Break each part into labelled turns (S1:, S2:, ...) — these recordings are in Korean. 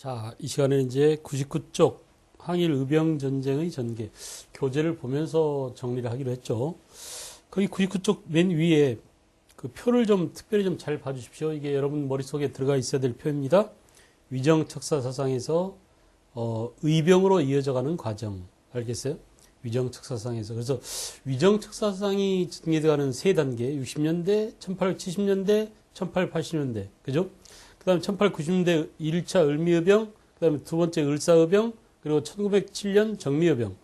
S1: 자, 이 시간에 이제 99쪽 항일 의병 전쟁의 전개 교재를 보면서 정리를 하기로 했죠. 거기 99쪽 맨 위에 그 표를 좀 특별히 좀 잘 봐주십시오. 이게 여러분 머릿속에 들어가 있어야 될 표입니다. 위정척사 사상에서 의병으로 이어져가는 과정 알겠어요? 위정척사 사상에서 그래서 위정척사 사상이 전개되어가는 세 단계 60년대, 1870년대, 1880년대 그죠? 그 다음에 1890년대 1차 을미의병, 그 다음에 두 번째 을사의병, 그리고 1907년 정미의병,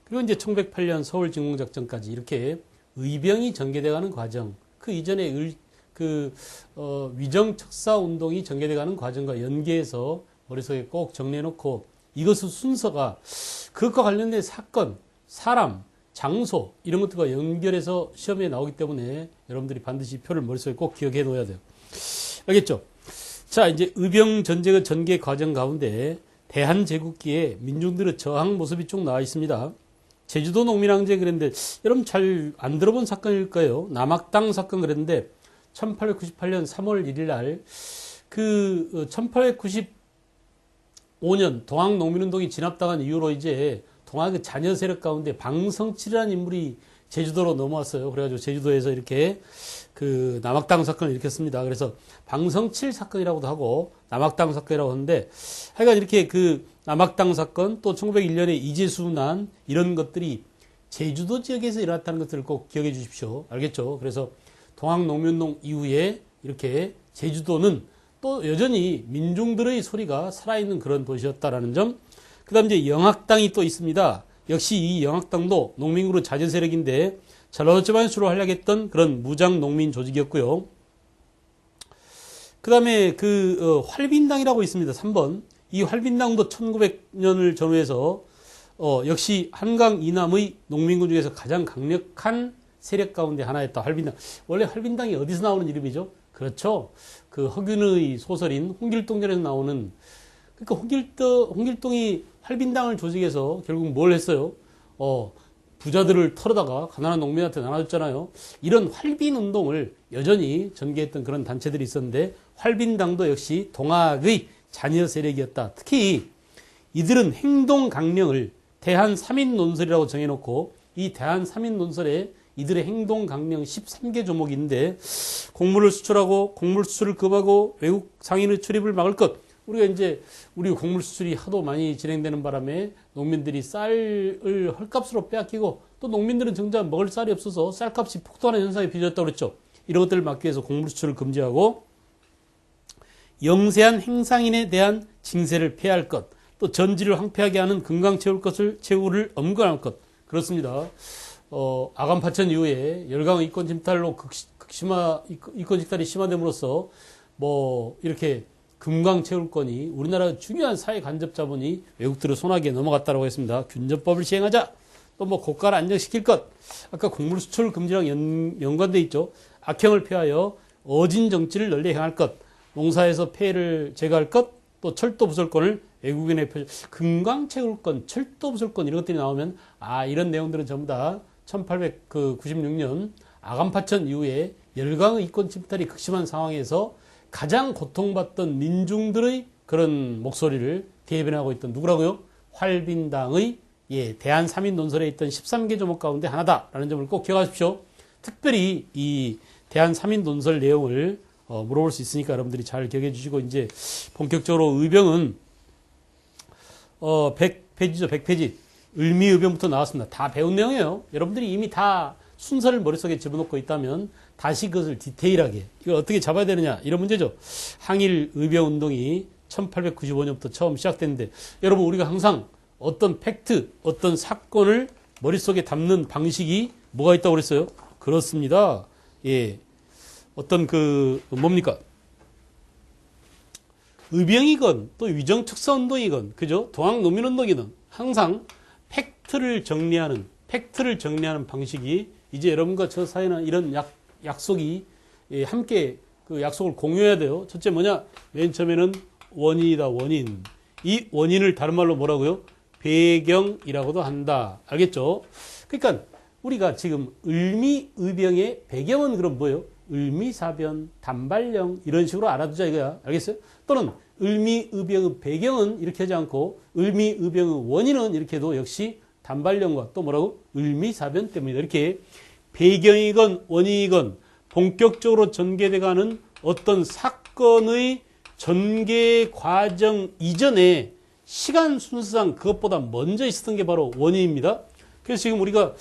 S1: 그리고 이제 1908년 서울진공작전까지 이렇게 의병이 전개돼가는 과정, 그 이전에 위정척사 운동이 전개돼가는 과정과 연계해서 머릿속에 꼭 정리해놓고 이것의 순서가 그것과 관련된 사건, 사람, 장소 이런 것들과 연결해서 시험에 나오기 때문에 여러분들이 반드시 표를 머릿속에 꼭 기억해 놓아야 돼요. 알겠죠? 자, 이제 의병 전쟁의 전개 과정 가운데 대한제국기에 민중들의 저항 모습이 쭉 나와 있습니다. 제주도 농민항쟁 그랬는데 여러분 잘 안 들어본 사건일까요? 남학당 사건 그랬는데 1898년 3월 1일 날 1895년 동학농민운동이 진압당한 이후로 이제 동학의 자녀 세력 가운데 방성칠이라는 인물이 제주도로 넘어왔어요. 그래가지고 제주도에서 이렇게 그 남학당 사건을 일으켰습니다. 그래서 방성칠 사건이라고도 하고 남학당 사건이라고 하는데 하여간 이렇게 그 남학당 사건 또 1901년에 이재수난 이런 것들이 제주도 지역에서 일어났다는 것들을 꼭 기억해 주십시오. 알겠죠? 그래서 동학농민운동 이후에 이렇게 제주도는 또 여전히 민중들의 소리가 살아있는 그런 도시였다라는 점. 그 다음 이제 영학당이 또 있습니다. 역시 이 영학당도 농민그룹 자제 세력인데 전라도 지방에 주로 활약했던 그런 무장 농민 조직이었고요. 그 다음에 활빈당이라고 있습니다. 3번. 이 활빈당도 1900년을 전후해서 역시 한강 이남의 농민군 중에서 가장 강력한 세력 가운데 하나였다. 활빈당. 원래 활빈당이 어디서 나오는 이름이죠? 그렇죠. 그 허균의 소설인 홍길동전에서 나오는 그러니까 홍길동이 활빈당을 조직해서 결국 뭘 했어요? 부자들을 털어다가 가난한 농민한테 나눠줬잖아요. 이런 활빈 운동을 여전히 전개했던 그런 단체들이 있었는데 활빈당도 역시 동학의 자녀 세력이었다. 특히 이들은 행동 강령을 대한 3인 논설이라고 정해놓고 이 대한 3인 논설에 이들의 행동 강령 13개 조목이 있는데 곡물을 수출하고 곡물 수출을 금하고 외국 상인의 출입을 막을 것. 우리가 이제 우리 곡물 수출이 하도 많이 진행되는 바람에 농민들이 쌀을 헐값으로 빼앗기고 또 농민들은 정작 먹을 쌀이 없어서 쌀값이 폭등하는 현상이 빚어졌다고 그랬죠. 이런 것들을 막기 위해서 곡물 수출을 금지하고 영세한 행상인에 대한 징세를 폐할 것, 또 전지를 황폐하게 하는 금강 채우를 엄관할 것. 그렇습니다. 아간파천 이후에 열강의 이권 침탈로 이권 침탈이 심화됨으로써 이렇게 금강채울권이 우리나라 중요한 사회 간접 자본이 외국들의 손아귀에 넘어갔다고 했습니다. 균전법을 시행하자. 또 고가를 안정시킬 것. 아까 곡물 수출 금지랑 연관돼 있죠. 악행을 피하여 어진 정치를 널리 행할 것. 농사에서 폐해를 제거할 것. 또 철도 부설권을 외국인에 금강채울권, 철도 부설권 이런 것들이 나오면 이런 내용들은 전부 다 1896년 아간파천 이후에 열강의 이권 침탈이 극심한 상황에서 가장 고통받던 민중들의 그런 목소리를 대변하고 있던 누구라고요? 활빈당의 대한 3인 논설에 있던 13개 조목 가운데 하나다라는 점을 꼭 기억하십시오. 특별히 이 대한 3인 논설 내용을 물어볼 수 있으니까 여러분들이 잘 기억해 주시고 이제 본격적으로 의병은 100페이지죠. 100페이지. 을미의병부터 나왔습니다. 다 배운 내용이에요. 여러분들이 이미 다 순서를 머릿속에 집어넣고 있다면 다시 그것을 디테일하게 이걸 어떻게 잡아야 되느냐 이런 문제죠. 항일 의병 운동이 1895년부터 처음 시작됐는데 여러분 우리가 항상 어떤 팩트, 어떤 사건을 머릿속에 담는 방식이 뭐가 있다고 그랬어요? 그렇습니다. 어떤 뭡니까? 의병이건 또 위정척사운동이건 그죠? 동학농민운동이든 항상 팩트를 정리하는 방식이 이제 여러분과 저 사이는 이런 약속이 함께 그 약속을 공유해야 돼요. 첫째 뭐냐? 맨 처음에는 원인이다. 원인. 이 원인을 다른 말로 뭐라고요? 배경이라고도 한다. 알겠죠? 그러니까 우리가 지금 을미의병의 배경은 그럼 뭐예요? 을미사변, 단발령 이런 식으로 알아두자 이거야. 알겠어요? 또는 을미의병의 배경은 이렇게 하지 않고 을미의병의 원인은 이렇게 해도 역시 단발령과 또 뭐라고? 을미사변 때문이다. 이렇게 배경이건 원인이건 본격적으로 전개돼가는 어떤 사건의 전개 과정 이전에 시간 순서상 그것보다 먼저 있었던 게 바로 원인입니다. 그래서 지금 우리가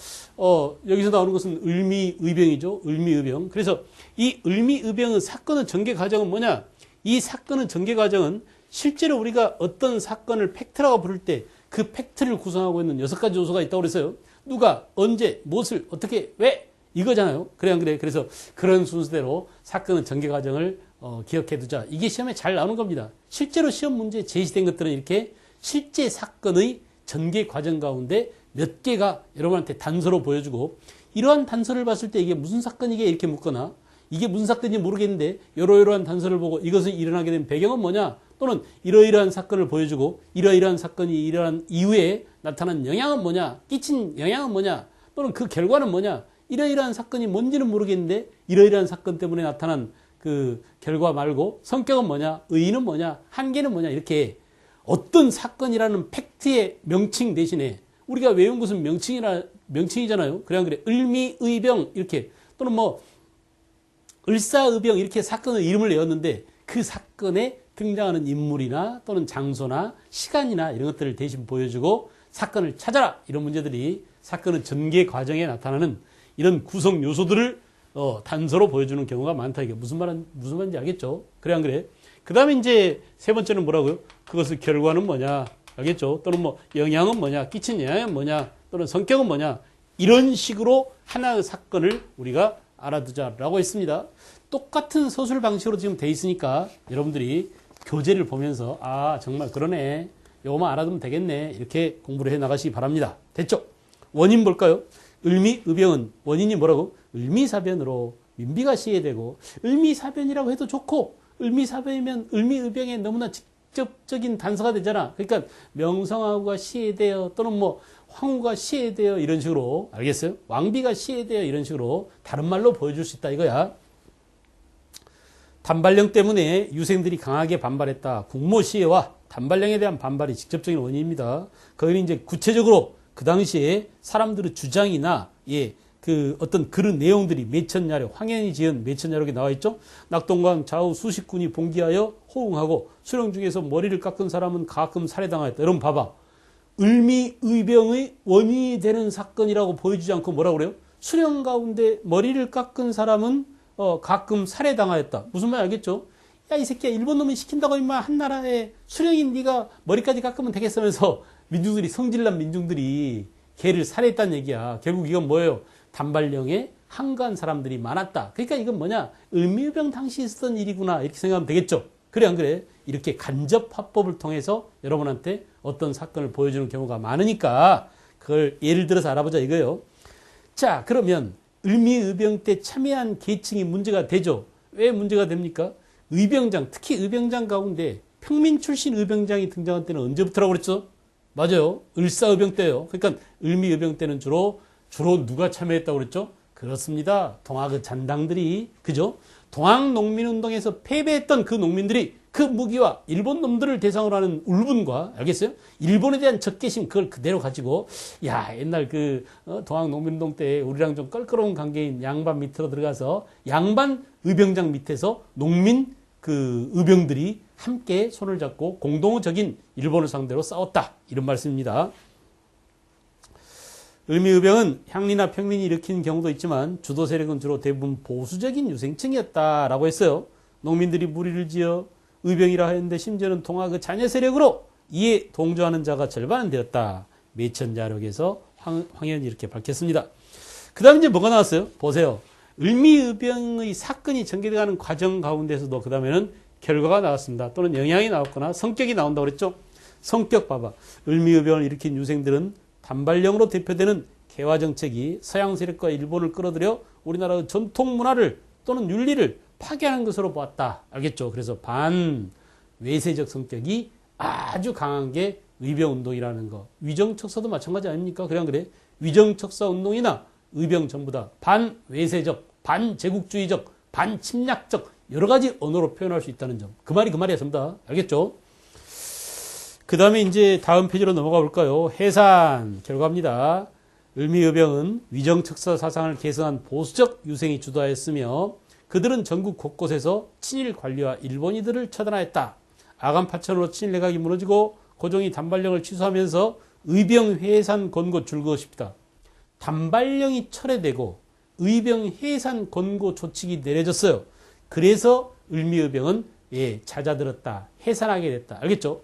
S1: 여기서 나오는 것은 을미의병이죠. 을미의병. 그래서 이 을미의병의 사건의 전개 과정은 뭐냐? 이 사건의 전개 과정은 실제로 우리가 어떤 사건을 팩트라고 부를 때 그 팩트를 구성하고 있는 6가지 요소가 있다고 그랬어요. 누가, 언제, 무엇을, 어떻게, 왜? 이거잖아요. 그래 안 그래? 그래서 그런 순서대로 사건의 전개 과정을 기억해 두자. 이게 시험에 잘 나오는 겁니다. 실제로 시험 문제에 제시된 것들은 이렇게 실제 사건의 전개 과정 가운데 몇 개가 여러분한테 단서로 보여주고, 이러한 단서를 봤을 때 이게 무슨 사건이게 이렇게 묻거나, 이게 무슨 사건인지 모르겠는데 이러이러한 단서를 보고 이것이 일어나게 된 배경은 뭐냐, 또는 이러이러한 사건을 보여주고 이러이러한 사건이 일어난 이후에 나타난 영향은 뭐냐, 끼친 영향은 뭐냐, 또는 그 결과는 뭐냐, 이러이러한 사건이 뭔지는 모르겠는데 이러이러한 사건 때문에 나타난 그 결과 말고 성격은 뭐냐, 의의는 뭐냐, 한계는 뭐냐, 이렇게 어떤 사건이라는 팩트의 명칭 대신에 우리가 외운 것은 명칭이잖아요. 그래 안 그래? 을미의병 이렇게, 또는 뭐 을사의병 이렇게 사건의 이름을 내었는데 그 사건에 등장하는 인물이나 또는 장소나 시간이나 이런 것들을 대신 보여주고 사건을 찾아라, 이런 문제들이 사건의 전개 과정에 나타나는 이런 구성 요소들을 단서로 보여주는 경우가 많다. 이게 무슨 말인지 알겠죠? 그래 안 그래? 그 다음에 이제 세 번째는 뭐라고요? 그것의 결과는 뭐냐, 알겠죠? 또는 뭐 영향은 뭐냐, 끼친 영향은 뭐냐, 또는 성격은 뭐냐, 이런 식으로 하나의 사건을 우리가 알아두자라고 했습니다. 똑같은 서술 방식으로 지금 돼 있으니까 여러분들이 교재를 보면서 아, 정말 그러네, 요거만 알아두면 되겠네, 이렇게 공부를 해 나가시기 바랍니다. 됐죠? 원인 볼까요? 을미의병은 원인이 뭐라고? 을미사변으로 민비가 시해되고, 을미사변이라고 해도 좋고, 을미사변이면 을미의병에 너무나 직접적인 단서가 되잖아. 그러니까 명성황후가 시해되어, 또는 뭐 황후가 시해되어, 이런 식으로, 알겠어요? 왕비가 시해되어, 이런 식으로 다른 말로 보여줄 수 있다 이거야. 단발령 때문에 유생들이 강하게 반발했다. 국모 시해와 단발령에 대한 반발이 직접적인 원인입니다. 거기는 이제 구체적으로 그 당시에 사람들의 주장이나 그 어떤 그런 내용들이 매천야력, 황현이 지은 매천야력에 나와 있죠. 낙동강 좌우 수십군이 봉기하여 호응하고 수령 중에서 머리를 깎은 사람은 가끔 살해당하였다. 여러분 봐봐. 을미의병의 원인이 되는 사건이라고 보여주지 않고 뭐라고 그래요? 수령 가운데 머리를 깎은 사람은 가끔 살해당하였다. 무슨 말 알겠죠? 야, 이 새끼야, 일본 놈이 시킨다고 임마 한 나라에 수령인 네가 머리까지 깎으면 되겠으면서 민중들이, 성질난 민중들이 걔를 살해했다는 얘기야. 결국 이건 뭐예요? 단발령에 항거한 사람들이 많았다. 그러니까 이건 뭐냐? 을미의병 당시 있었던 일이구나, 이렇게 생각하면 되겠죠? 그래 안 그래? 이렇게 간접 화법을 통해서 여러분한테 어떤 사건을 보여주는 경우가 많으니까 그걸 예를 들어서 알아보자 이거예요. 자, 그러면 을미의병 때 참여한 계층이 문제가 되죠. 왜 문제가 됩니까? 의병장, 특히 의병장 가운데 평민 출신 의병장이 등장한 때는 언제부터라고 그랬죠? 맞아요. 을사의병 때요. 그러니까 을미의병 때는 주로 누가 참여했다고 그랬죠? 그렇습니다. 동학의 잔당들이, 그죠? 동학농민운동에서 패배했던 그 농민들이 그 무기와 일본 놈들을 대상으로 하는 울분과, 알겠어요? 일본에 대한 적개심, 그걸 그대로 가지고, 야, 옛날 동학농민운동 때 우리랑 좀 껄끄러운 관계인 양반 밑으로 들어가서 양반 의병장 밑에서 농민 의병들이 함께 손을 잡고 공동적인 일본을 상대로 싸웠다, 이런 말씀입니다. 을미의병은 향리나 평민이 일으킨 경우도 있지만 주도 세력은 주로 대부분 보수적인 유생층이었다라고 했어요. 농민들이 무리를 지어 의병이라 하였는데 심지어는 동학의 자녀 세력으로 이에 동조하는 자가 절반 되었다. 매천자력에서 황현이 이렇게 밝혔습니다. 그 다음에 이제 뭐가 나왔어요? 보세요. 을미의병의 사건이 전개되는 과정 가운데서도 그 다음에는 결과가 나왔습니다. 또는 영향이 나왔거나 성격이 나온다고 그랬죠? 성격 봐봐. 을미의병을 일으킨 유생들은 단발령으로 대표되는 개화정책이 서양 세력과 일본을 끌어들여 우리나라의 전통 문화를 또는 윤리를 파괴하는 것으로 보았다. 알겠죠? 그래서 반외세적 성격이 아주 강한 게 의병운동이라는 거. 위정척사도 마찬가지 아닙니까? 그래 안 그래? 위정척사 운동이나 의병 전부 다 반외세적, 반제국주의적, 반침략적 여러 가지 언어로 표현할 수 있다는 점. 그 말이 그 말이야, 전부 다. 알겠죠? 그 다음에 이제 다음 페이지로 넘어가 볼까요? 해산 결과입니다. 을미의병은 위정척사 사상을 계승한 보수적 유생이 주도하였으며 그들은 전국 곳곳에서 친일 관리와 일본인들을 처단하였다. 아간 파천으로 친일 내각이 무너지고 고종이 단발령을 취소하면서 의병 해산 권고 줄것입니다. 단발령이 철회되고 의병 해산 권고 조칙이 내려졌어요. 그래서 을미의병은 잦아들었다. 해산하게 됐다. 알겠죠?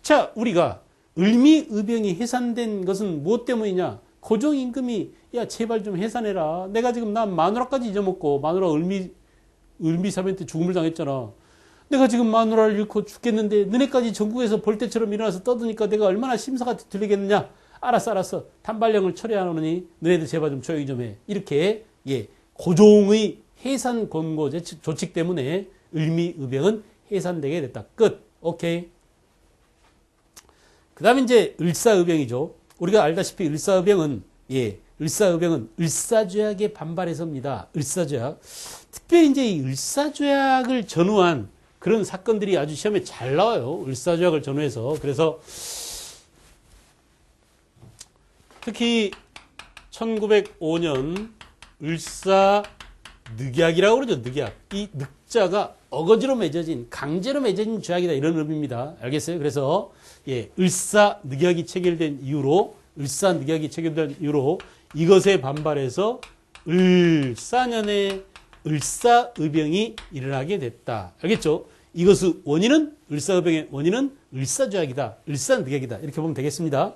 S1: 자, 우리가 을미의병이 해산된 것은 무엇 때문이냐? 고종 임금이 야 제발 좀 해산해라. 내가 지금 난 마누라까지 잊어먹고 마누라 을미사변 때 죽음을 당했잖아. 내가 지금 마누라를 잃고 죽겠는데 너네까지 전국에서 벌떼처럼 일어나서 떠드니까 내가 얼마나 심사가 들리겠느냐. 알았어. 단발령을 철회하노니 너네들 제발 좀 조용히 좀 해. 이렇게 고종의 해산 권고 조칙 때문에 을미의병은 해산되게 됐다. 끝. 오케이. 그 다음에 이제 을사의병이죠. 우리가 알다시피 을사의병은 을사조약에 반발해서입니다. 을사조약. 특별히 이제 이 을사조약을 전후한 그런 사건들이 아주 시험에 잘 나와요. 을사조약을 전후해서. 그래서 특히 1905년 을사늑약이라고 그러죠. 늑약. 이 늑자가 어거지로 맺어진, 강제로 맺어진 조약이다. 이런 의미입니다. 알겠어요? 그래서 을사늑약이 체결된 이후로 이것에 반발해서 을사년에 을사의병이 일어나게 됐다. 알겠죠? 이것의 원인은 을사의병의 원인은 을사조약이다. 을사늑약이다. 이렇게 보면 되겠습니다.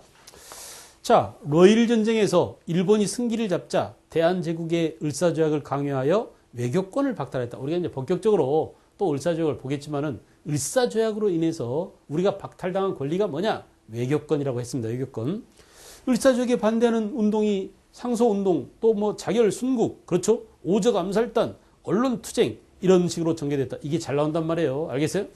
S1: 자, 러일 전쟁에서 일본이 승기를 잡자 대한제국의 을사조약을 강요하여 외교권을 박탈했다. 우리가 이제 본격적으로 또 을사조약을 보겠지만은 을사조약으로 인해서 우리가 박탈당한 권리가 뭐냐? 외교권이라고 했습니다. 외교권. 을사조약에 반대하는 운동이 상소운동, 또 뭐 자결 순국, 그렇죠? 오적 암살단, 언론투쟁 이런 식으로 전개됐다. 이게 잘 나온단 말이에요. 알겠어요?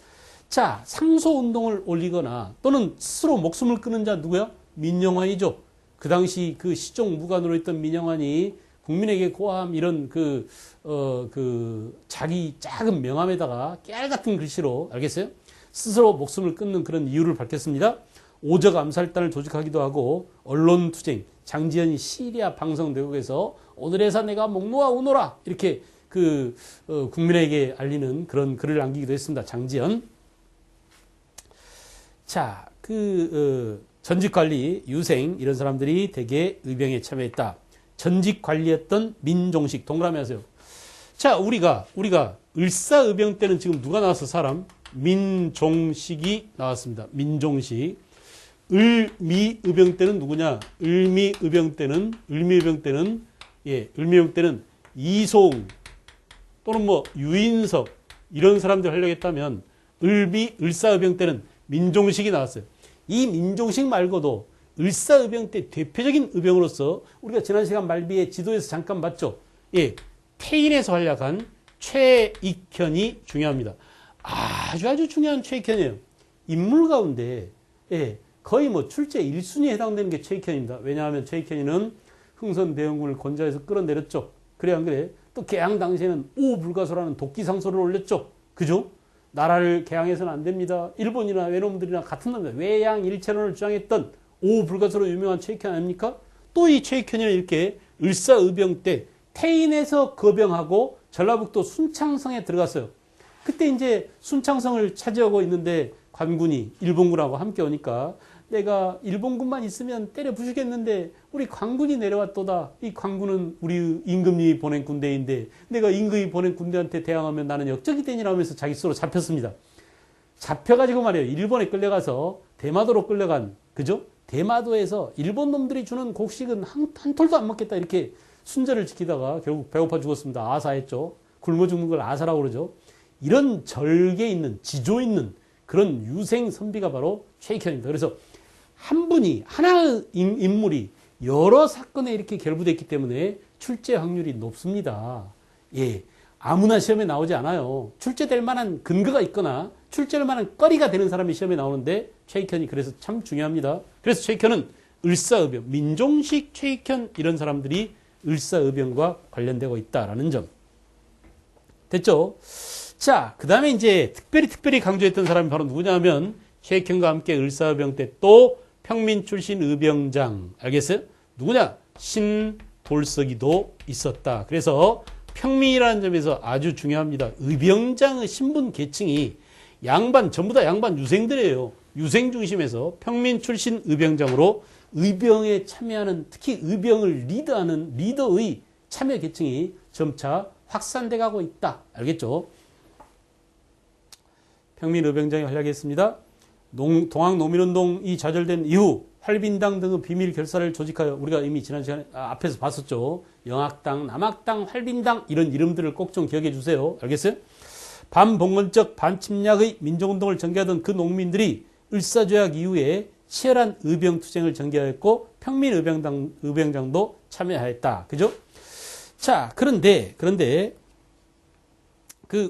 S1: 자, 상소운동을 올리거나 또는 스스로 목숨을 끊은 자 누구야? 민영환이죠. 그 당시 그 시종 무관으로 있던 민영환이 국민에게 고함 이런 자기 작은 명함에다가 깨알 같은 글씨로 알겠어요? 스스로 목숨을 끊는 그런 이유를 밝혔습니다. 오적 암살단을 조직하기도 하고 언론투쟁, 장지현이 시리아 방송대국에서 오늘에서 내가 목 놓아 오너라 이렇게 국민에게 알리는 그런 글을 남기기도 했습니다. 장지현. 자, 전직관리, 유생 이런 사람들이 대개 의병에 참여했다. 전직관리였던 민종식, 동그라미 하세요. 자, 우리가 을사의병 때는 지금 누가 나왔어? 사람? 민종식이 나왔습니다. 민종식. 을미의병 때는 누구냐? 을미의병 때는 이송 또는 뭐 유인석 이런 사람들 하려고 했다면 을사의병 때는 민종식이 나왔어요. 이 민종식 말고도 을사의병 때 대표적인 의병으로서 우리가 지난 시간 말비에 지도에서 잠깐 봤죠. 태인에서 활약한 최익현이 중요합니다. 아주 중요한 최익현이에요. 인물 가운데 거의 뭐 출제 1순위에 해당되는 게 최익현입니다. 왜냐하면 최익현이는 흥선대원군을 건자해서 끌어내렸죠. 그래 안 그래? 또 개항 당시에는 오불가소라는 도끼상소를 올렸죠. 그죠? 나라를 개항해서는 안 됩니다. 일본이나 외놈들이나 같은 놈입니다. 외양일체론을 주장했던 오불가소로 유명한 최익현 아닙니까? 또 이 최익현이 이렇게 을사의병 때 태인에서 거병하고 전라북도 순창성에 들어갔어요. 그때 이제 순창성을 차지하고 있는데 관군이 일본군하고 함께 오니까 내가 일본군만 있으면 때려 부수겠는데 우리 관군이 내려왔도다. 이 관군은 우리 임금님이 보낸 군대인데 내가 임금이 보낸 군대한테 대항하면 나는 역적이 되니라면서 자기 스스로 잡혔습니다. 잡혀가지고 말이에요. 일본에 끌려가서 대마도로 끌려간, 그죠? 대마도에서 일본 놈들이 주는 곡식은 한 톨도 안 먹겠다 이렇게 순절을 지키다가 결국 배고파 죽었습니다. 아사했죠. 굶어 죽는 걸 아사라고 그러죠. 이런 절개 있는, 지조 있는 그런 유생 선비가 바로 최익현입니다. 그래서 하나의 인물이 여러 사건에 이렇게 결부됐기 때문에 출제 확률이 높습니다. 아무나 시험에 나오지 않아요. 출제될 만한 근거가 있거나 출제할 만한 거리가 되는 사람이 시험에 나오는데 최익현이 그래서 참 중요합니다. 그래서 최익현은 을사의병, 민종식, 최익현 이런 사람들이 을사의병과 관련되고 있다라는 점. 됐죠? 자, 그 다음에 이제 특별히 강조했던 사람이 바로 누구냐 하면 최익현과 함께 을사의병 때 또 평민 출신 의병장, 알겠어요? 누구냐? 신돌석이도 있었다. 그래서 평민이라는 점에서 아주 중요합니다. 의병장의 신분 계층이 전부 다 양반 유생들이에요. 유생 중심에서 평민 출신 의병장으로 의병에 참여하는, 특히 의병을 리드하는 리더의 참여 계층이 점차 확산돼 가고 있다. 알겠죠? 평민 의병장이 활약했습니다. 동학 노민운동이 좌절된 이후 활빈당 등의 비밀 결사를 조직하여, 우리가 이미 지난 시간에 앞에서 봤었죠. 영학당, 남학당, 활빈당 이런 이름들을 꼭 좀 기억해 주세요. 알겠어요? 반봉건적 반침략의 민족운동을 전개하던 그 농민들이 을사조약 이후에 치열한 의병투쟁을 전개하였고 평민 의병장도 참여하였다. 그죠? 자, 그런데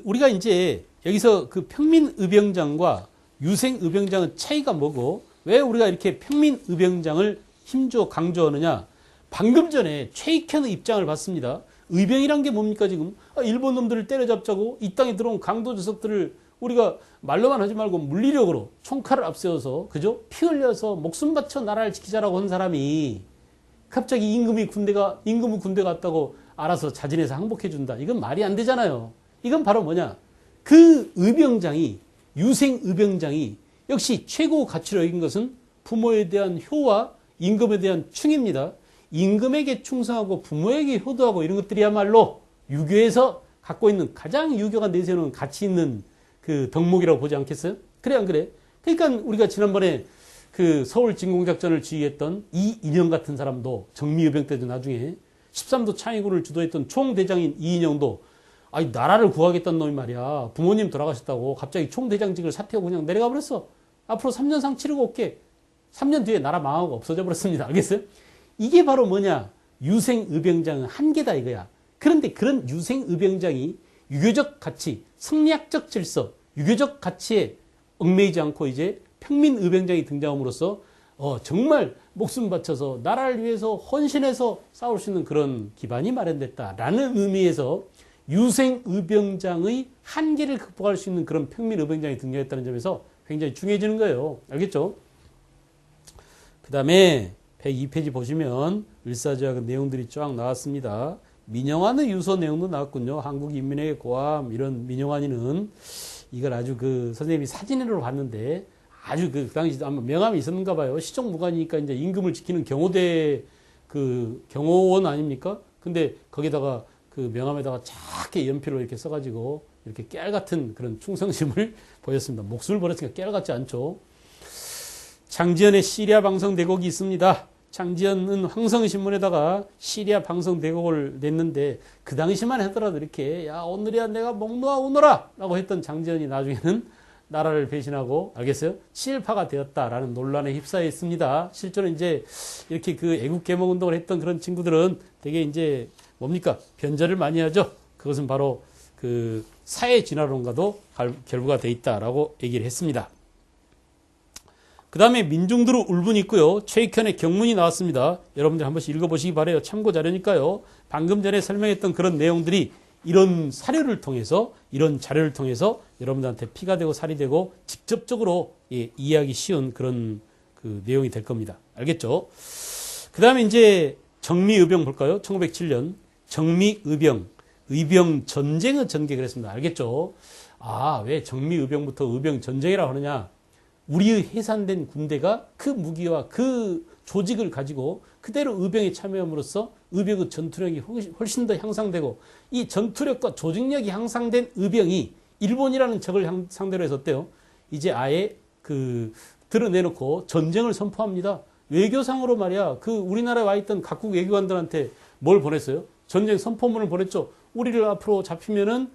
S1: 우리가 이제 여기서 그 평민 의병장과 유생 의병장의 차이가 뭐고, 왜 우리가 이렇게 평민 의병장을 힘줘 강조하느냐? 방금 전에 최익현의 입장을 봤습니다. 의병이란 게 뭡니까 지금? 일본 놈들을 때려잡자고 이 땅에 들어온 강도 녀석들을 우리가 말로만 하지 말고 물리력으로 총칼을 앞세워서, 그죠? 피 흘려서 목숨 바쳐 나라를 지키자라고 한 사람이 갑자기 임금의 군대가 왔다고 알아서 자진해서 항복해준다. 이건 말이 안 되잖아요. 이건 바로 뭐냐? 그 의병장이, 유생 의병장이 역시 최고 가치로 여긴 것은 부모에 대한 효와 임금에 대한 충입니다. 임금에게 충성하고 부모에게 효도하고 이런 것들이야말로 유교에서 갖고 있는 가장 유교가 내세우는 가치 있는 그 덕목이라고 보지 않겠어요? 그래 안 그래? 그러니까 우리가 지난번에 그 서울 진공작전을 지휘했던 이인영 같은 사람도 정미의병 때도 나중에 13도 창의군을 주도했던 총대장인 이인영도 아니 나라를 구하겠다는 놈이 말이야. 부모님 돌아가셨다고 갑자기 총대장직을 사퇴하고 그냥 내려가 버렸어. 앞으로 3년 상 치르고 올게. 3년 뒤에 나라 망하고 없어져 버렸습니다. 알겠어요? 이게 바로 뭐냐? 유생의병장의 한계다 이거야. 그런데 그런 유생의병장이 유교적 가치, 성리학적 질서, 유교적 가치에 얽매이지 않고 이제 평민의병장이 등장함으로써 정말 목숨 바쳐서 나라를 위해서 헌신해서 싸울 수 있는 그런 기반이 마련됐다라는 의미에서 유생의병장의 한계를 극복할 수 있는 그런 평민의병장이 등장했다는 점에서 굉장히 중요해지는 거예요. 알겠죠? 그 다음에 102페이지 보시면 을사조약의 내용들이 쫙 나왔습니다. 민영환의 유서 내용도 나왔군요. 한국인민에게 고함 이런 민영환이는 이걸 아주 그 선생님이 사진으로 봤는데 아주 그 당시 아마 명함이 있었는가 봐요. 시종무관이니까 이제 임금을 지키는 경호대 그 경호원 아닙니까? 근데 거기다가 그 명함에다가 작게 연필로 이렇게 써가지고 이렇게 깨알 같은 그런 충성심을 보였습니다. 목숨을 버렸으니까 깨알 같지 않죠. 장지연의 시리아 방송 대곡이 있습니다. 장지연은 황성신문에다가 시리아 방송 대곡을 냈는데 그 당시만 하더라도 이렇게 야 오늘이야 내가 목 놓아 오너라 라고 했던 장지연이 나중에는 나라를 배신하고 알겠어요? 친일파가 되었다라는 논란에 휩싸여 있습니다. 실제로 이제 이렇게 그 애국개몽운동을 했던 그런 친구들은 되게 이제 뭡니까? 변절을 많이 하죠. 그것은 바로 그 사회 진화론과도 결부가 돼 있다라고 얘기를 했습니다. 그 다음에 민중들의 울분이 있고요. 최익현의 경문이 나왔습니다. 여러분들 한 번씩 읽어보시기 바라요. 참고 자료니까요. 방금 전에 설명했던 그런 내용들이 이런 사료를 통해서 이런 자료를 통해서 여러분들한테 피가 되고 살이 되고 직접적으로 이해하기 쉬운 그런 그 내용이 될 겁니다. 알겠죠? 그 다음에 이제 정미의병 볼까요? 1907년 정미의병, 의병 전쟁의 전개 그랬습니다. 알겠죠? 아, 왜 정미의병부터 의병 전쟁이라고 하느냐? 우리의 해산된 군대가 그 무기와 그 조직을 가지고 그대로 의병에 참여함으로써 의병의 전투력이 훨씬 더 향상되고 이 전투력과 조직력이 향상된 의병이 일본이라는 적을 상대로 해서 어때요? 이제 아예 그 드러내놓고 전쟁을 선포합니다. 외교상으로 말이야 그 우리나라에 와 있던 각국 외교관들한테 뭘 보냈어요? 전쟁 선포문을 보냈죠. 우리를 앞으로 잡히면은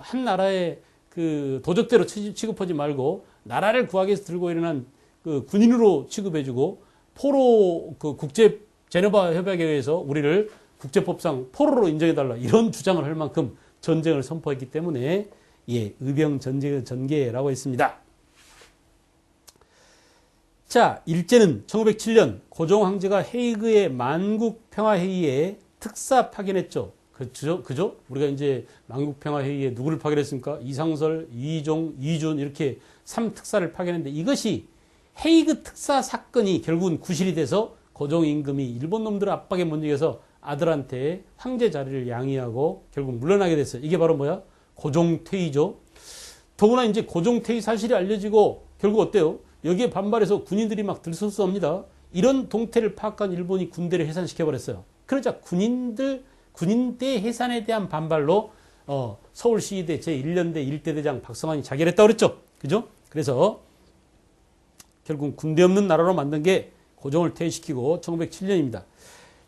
S1: 한 나라의 그 도적대로 취급하지 말고 나라를 구하기 위해서 들고 일어난 그 군인으로 취급해주고 포로 그 국제 제네바 협약에 의해서 우리를 국제법상 포로로 인정해달라 이런 주장을 할 만큼 전쟁을 선포했기 때문에 의병 전쟁의 전개라고 했습니다. 자, 일제는 1907년 고종 황제가 헤이그의 만국 평화회의에 특사 파견했죠. 그죠? 그죠? 우리가 이제 만국평화회의에 누구를 파견했습니까? 이상설, 이종, 이준 이렇게 3특사를 파견했는데 이것이 헤이그 특사 사건이 결국은 구실이 돼서 고종임금이 일본 놈들 압박에 못 이겨서 아들한테 황제 자리를 양의하고 결국 물러나게 됐어요. 이게 바로 뭐야? 고종퇴위죠. 더구나 이제 고종퇴위 사실이 알려지고 결국 어때요? 여기에 반발해서 군인들이 막 들썩습니다. 이런 동태를 파악한 일본이 군대를 해산시켜버렸어요. 그러자 군인대 해산에 대한 반발로 서울시의대 제1년대 1대대장 박성환이 자결했다고 그랬죠. 그죠? 그래서 결국 군대 없는 나라로 만든 게 고종을 퇴위시키고 1907년입니다.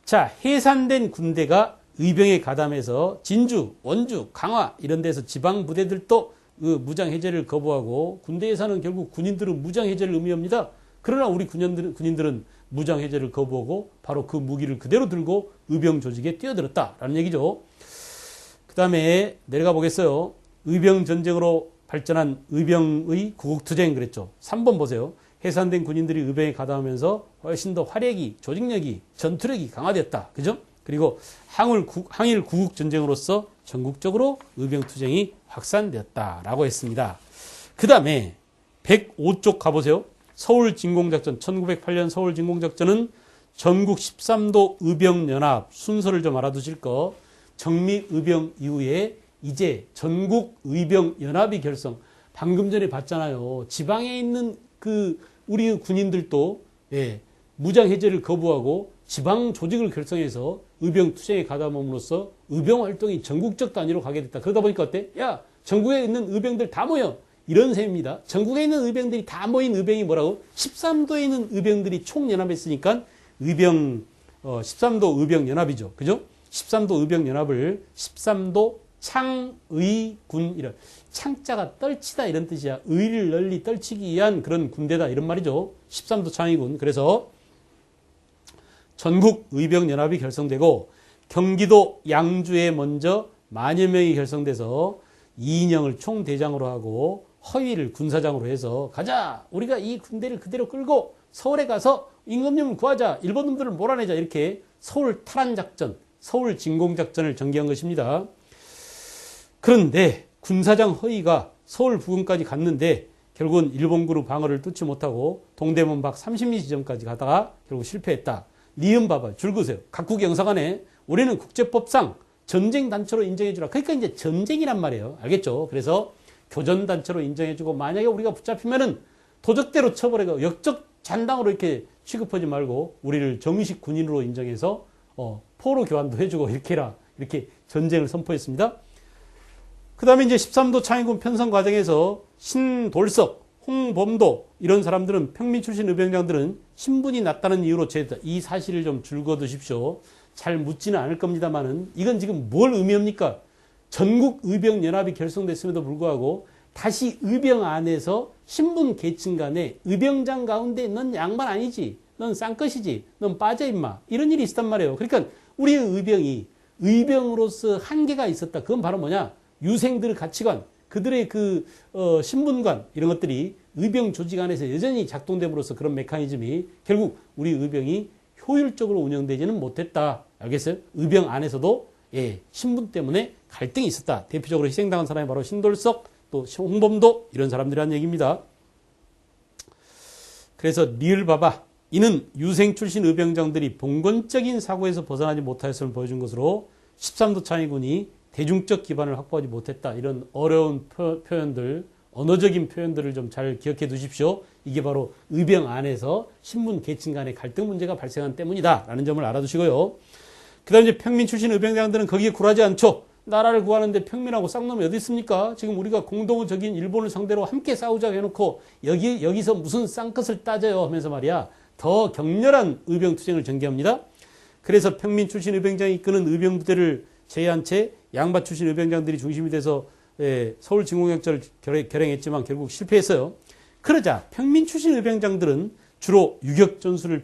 S1: 자, 해산된 군대가 의병에 가담해서 진주, 원주, 강화 이런 데서 지방 부대들도 그 무장 해제를 거부하고 군대에서는 결국 군인들은 무장 해제를 의미합니다. 그러나 우리 군인들은 무장 해제를 거부하고 바로 그 무기를 그대로 들고 의병 조직에 뛰어들었다라는 얘기죠. 그 다음에 내려가 보겠어요. 의병 전쟁으로 발전한 의병의 구국투쟁 그랬죠. 3번 보세요. 해산된 군인들이 의병에 가담하면서 훨씬 더 화력이, 조직력이, 전투력이 강화됐다. 그죠? 그리고 항일 구국 전쟁으로서 전국적으로 의병 투쟁이 확산되었다라고 했습니다. 그 다음에 105쪽 가보세요. 서울 진공작전, 1908년 서울 진공작전은 전국 13도 의병연합 순서를 좀 알아두실 거. 정미의병 이후에 이제 전국 의병연합이 결성. 방금 전에 봤잖아요. 지방에 있는 우리 군인들도 무장 해제를 거부하고 지방 조직을 결성해서 의병 투쟁에 가담함으로써 의병 활동이 전국적 단위로 가게 됐다. 그러다 보니까 어때? 야, 전국에 있는 의병들 다 모여. 이런 셈입니다. 전국에 있는 의병들이 다 모인 의병이 뭐라고? 13도에 있는 의병들이 총연합했으니까 13도 의병연합이죠. 그죠? 13도 의병연합을 13도 창의군 이런 창자가 떨치다 이런 뜻이야. 의를 널리 떨치기 위한 그런 군대다 이런 말이죠. 13도 창의군. 그래서 전국 의병연합이 결성되고 경기도 양주에 먼저 만여 명이 결성돼서 이인영을 총대장으로 하고 허위를 군사장으로 해서 가자. 우리가 이 군대를 그대로 끌고 서울에 가서 임금님을 구하자. 일본 놈들을 몰아내자. 이렇게 서울 탈환작전, 서울 진공작전을 전개한 것입니다. 그런데 군사장 허위가 서울 부근까지 갔는데 결국은 일본군의 방어를 뚫지 못하고 동대문 밖 30리 지점까지 가다가 결국 실패했다. 니은 봐봐. 줄 그으세요. 각국 영사관에 우리는 국제법상 전쟁 단체로 인정해주라. 그러니까 이제 전쟁이란 말이에요. 알겠죠? 그래서 교전 단체로 인정해주고 만약에 우리가 붙잡히면은 도적대로 처벌해가 역적 잔당으로 이렇게 취급하지 말고 우리를 정식 군인으로 인정해서 포로 교환도 해주고 이렇게 해라. 이렇게 전쟁을 선포했습니다. 그 다음에 이제 13도 창의군 편성 과정에서 신돌석, 홍범도 이런 사람들은 평민 출신 의병장들은 신분이 낮다는 이유로 제했다. 이 사실을 좀 줄거두십시오. 잘 묻지는 않을 겁니다만은 이건 지금 뭘 의미합니까? 전국 의병연합이 결성됐음에도 불구하고 다시 의병 안에서 신분 계층 간에 의병장 가운데 넌 양반 아니지. 넌 쌍것이지. 넌 빠져 임마. 이런 일이 있었단 말이에요. 그러니까 우리의 의병이 의병으로서 한계가 있었다. 그건 바로 뭐냐? 유생들의 가치관, 그들의 신분관 이런 것들이 의병 조직 안에서 여전히 작동됨으로써 그런 메커니즘이 결국 우리 의병이 효율적으로 운영되지는 못했다. 알겠어요? 의병 안에서도 신분 때문에 갈등이 있었다. 대표적으로 희생당한 사람이 바로 신돌석, 또 홍범도 이런 사람들이라는 얘기입니다. 그래서 리을 봐봐. 이는 유생 출신 의병장들이 봉건적인 사고에서 벗어나지 못하였음을 보여준 것으로 13도 창의군이 대중적 기반을 확보하지 못했다. 이런 어려운 표현들, 언어적인 표현들을 좀 잘 기억해 두십시오. 이게 바로 의병 안에서 신분 계층 간의 갈등 문제가 발생한 때문이다. 라는 점을 알아두시고요. 그 다음에 이제 평민 출신 의병장들은 거기에 굴하지 않죠. 나라를 구하는데 평민하고 쌍놈이 어디 있습니까? 지금 우리가 공동적인 일본을 상대로 함께 싸우자고 해놓고 여기서 무슨 쌍것을 따져요 하면서 말이야. 더 격렬한 의병 투쟁을 전개합니다. 그래서 평민 출신 의병장이 이끄는 의병 부대를 제외한 채 양바 출신 의병장들이 중심이 돼서 서울 진공작전을 결행했지만 결국 실패했어요. 그러자 평민 출신 의병장들은 주로 유격 전술을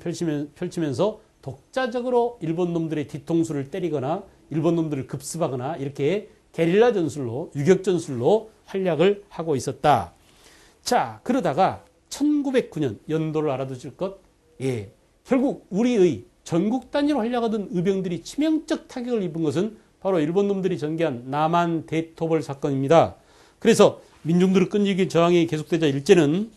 S1: 펼치면서 독자적으로 일본 놈들의 뒤통수를 때리거나 일본 놈들을 급습하거나 이렇게 게릴라 전술로 유격 전술로 활약을 하고 있었다. 자, 그러다가 1909년 연도를 알아두실 것. 결국 우리의 전국 단위로 활약하던 의병들이 치명적 타격을 입은 것은 바로 일본 놈들이 전개한 남한 대토벌 사건입니다. 그래서 민중들의 끈질긴 저항이 계속되자 일제는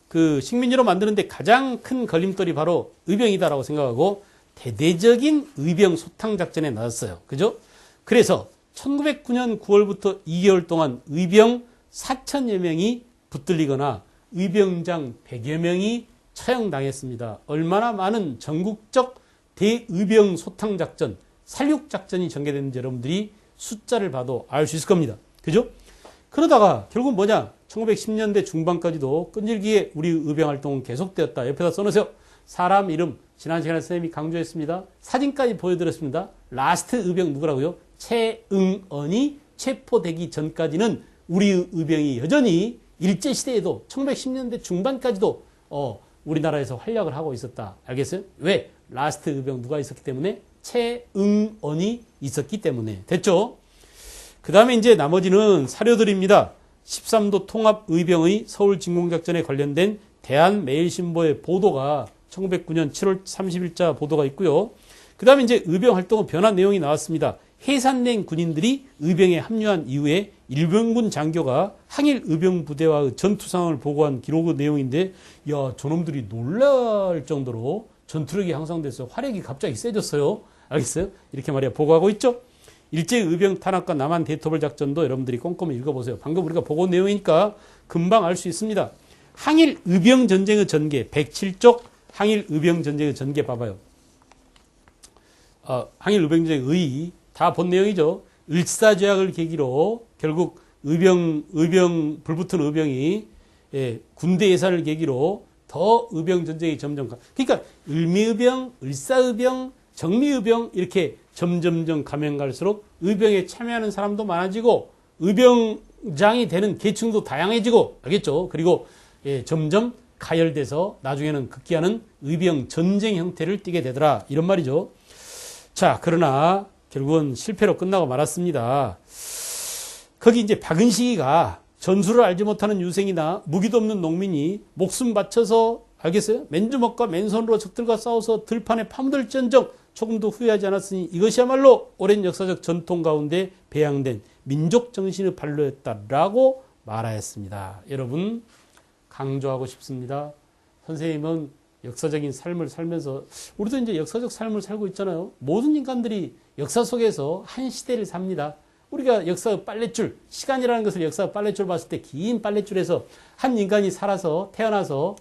S1: 그 식민지로 만드는데 가장 큰 걸림돌이 바로 의병이다라고 생각하고 대대적인 의병 소탕 작전에 나섰어요. 그죠? 그래서 1909년 9월부터 2개월 동안 의병 4천여 명이 붙들리거나 의병장 100여 명이 처형당했습니다. 얼마나 많은 전국적 대의병 소탕 작전, 살육 작전이 전개됐는지 여러분들이 숫자를 봐도 알 수 있을 겁니다. 그죠? 그러다가 결국 뭐냐? 1910년대 중반까지도 끈질기게 우리 의병 활동은 계속되었다. 옆에다 써놓으세요. 사람 이름, 지난 시간에 선생님이 강조했습니다. 사진까지 보여드렸습니다. 라스트 의병 누구라고요? 최응언이 체포되기 전까지는 우리 의병이 여전히 일제시대에도 1910년대 중반까지도 우리나라에서 활약을 하고 있었다. 알겠어요? 왜? 라스트 의병 누가 있었기 때문에? 최응언이 있었기 때문에. 됐죠? 그 다음에 이제 나머지는 사료들입니다. 13도 통합의병의 서울진공작전에 관련된 대한매일신보의 보도가 1909년 7월 30일자 보도가 있고요. 그 다음에 이제 의병 활동은 변한 내용이 나왔습니다. 해산된 군인들이 의병에 합류한 이후에 일본군 장교가 항일 의병 부대와의 전투 상황을 보고한 기록 내용인데, 야, 저놈들이 놀랄 정도로 전투력이 향상돼서 화력이 갑자기 세졌어요. 알겠어요? 이렇게 말이야 보고하고 있죠. 일제 의병 탄압과 남한 대토벌 작전도 여러분들이 꼼꼼히 읽어보세요. 방금 우리가 보고 내용이니까 금방 알 수 있습니다. 항일 의병 전쟁의 전개 107쪽 항일 의병 전쟁의 전개 봐봐요. 항일 의병 전쟁의 의 다 본 내용이죠. 을사조약을 계기로 결국 불붙은 의병이 군대 예산을 계기로 더 의병 전쟁이 점점 그러니까 을미의병, 을사의병, 정미의병 이렇게 점점점 가면 갈수록 의병에 참여하는 사람도 많아지고 의병장이 되는 계층도 다양해지고 알겠죠? 그리고 점점 가열돼서 나중에는 극기하는 의병 전쟁 형태를 띠게 되더라 이런 말이죠. 자, 그러나 결국은 실패로 끝나고 말았습니다. 거기 이제 박은식이가 전술을 알지 못하는 유생이나 무기도 없는 농민이 목숨 바쳐서 알겠어요? 맨주먹과 맨손으로 적들과 싸워서 들판에 파묻을지언정 조금도 후회하지 않았으니 이것이야말로 오랜 역사적 전통 가운데 배양된 민족 정신의 발로였다라고 말하였습니다. 여러분 강조하고 싶습니다. 선생님은 역사적인 삶을 살면서 우리도 이제 역사적 삶을 살고 있잖아요. 모든 인간들이 역사 속에서 한 시대를 삽니다. 우리가 역사 빨랫줄, 시간이라는 것을 역사 빨랫줄 봤을 때 긴 빨랫줄에서 한 인간이 살아서 태어나서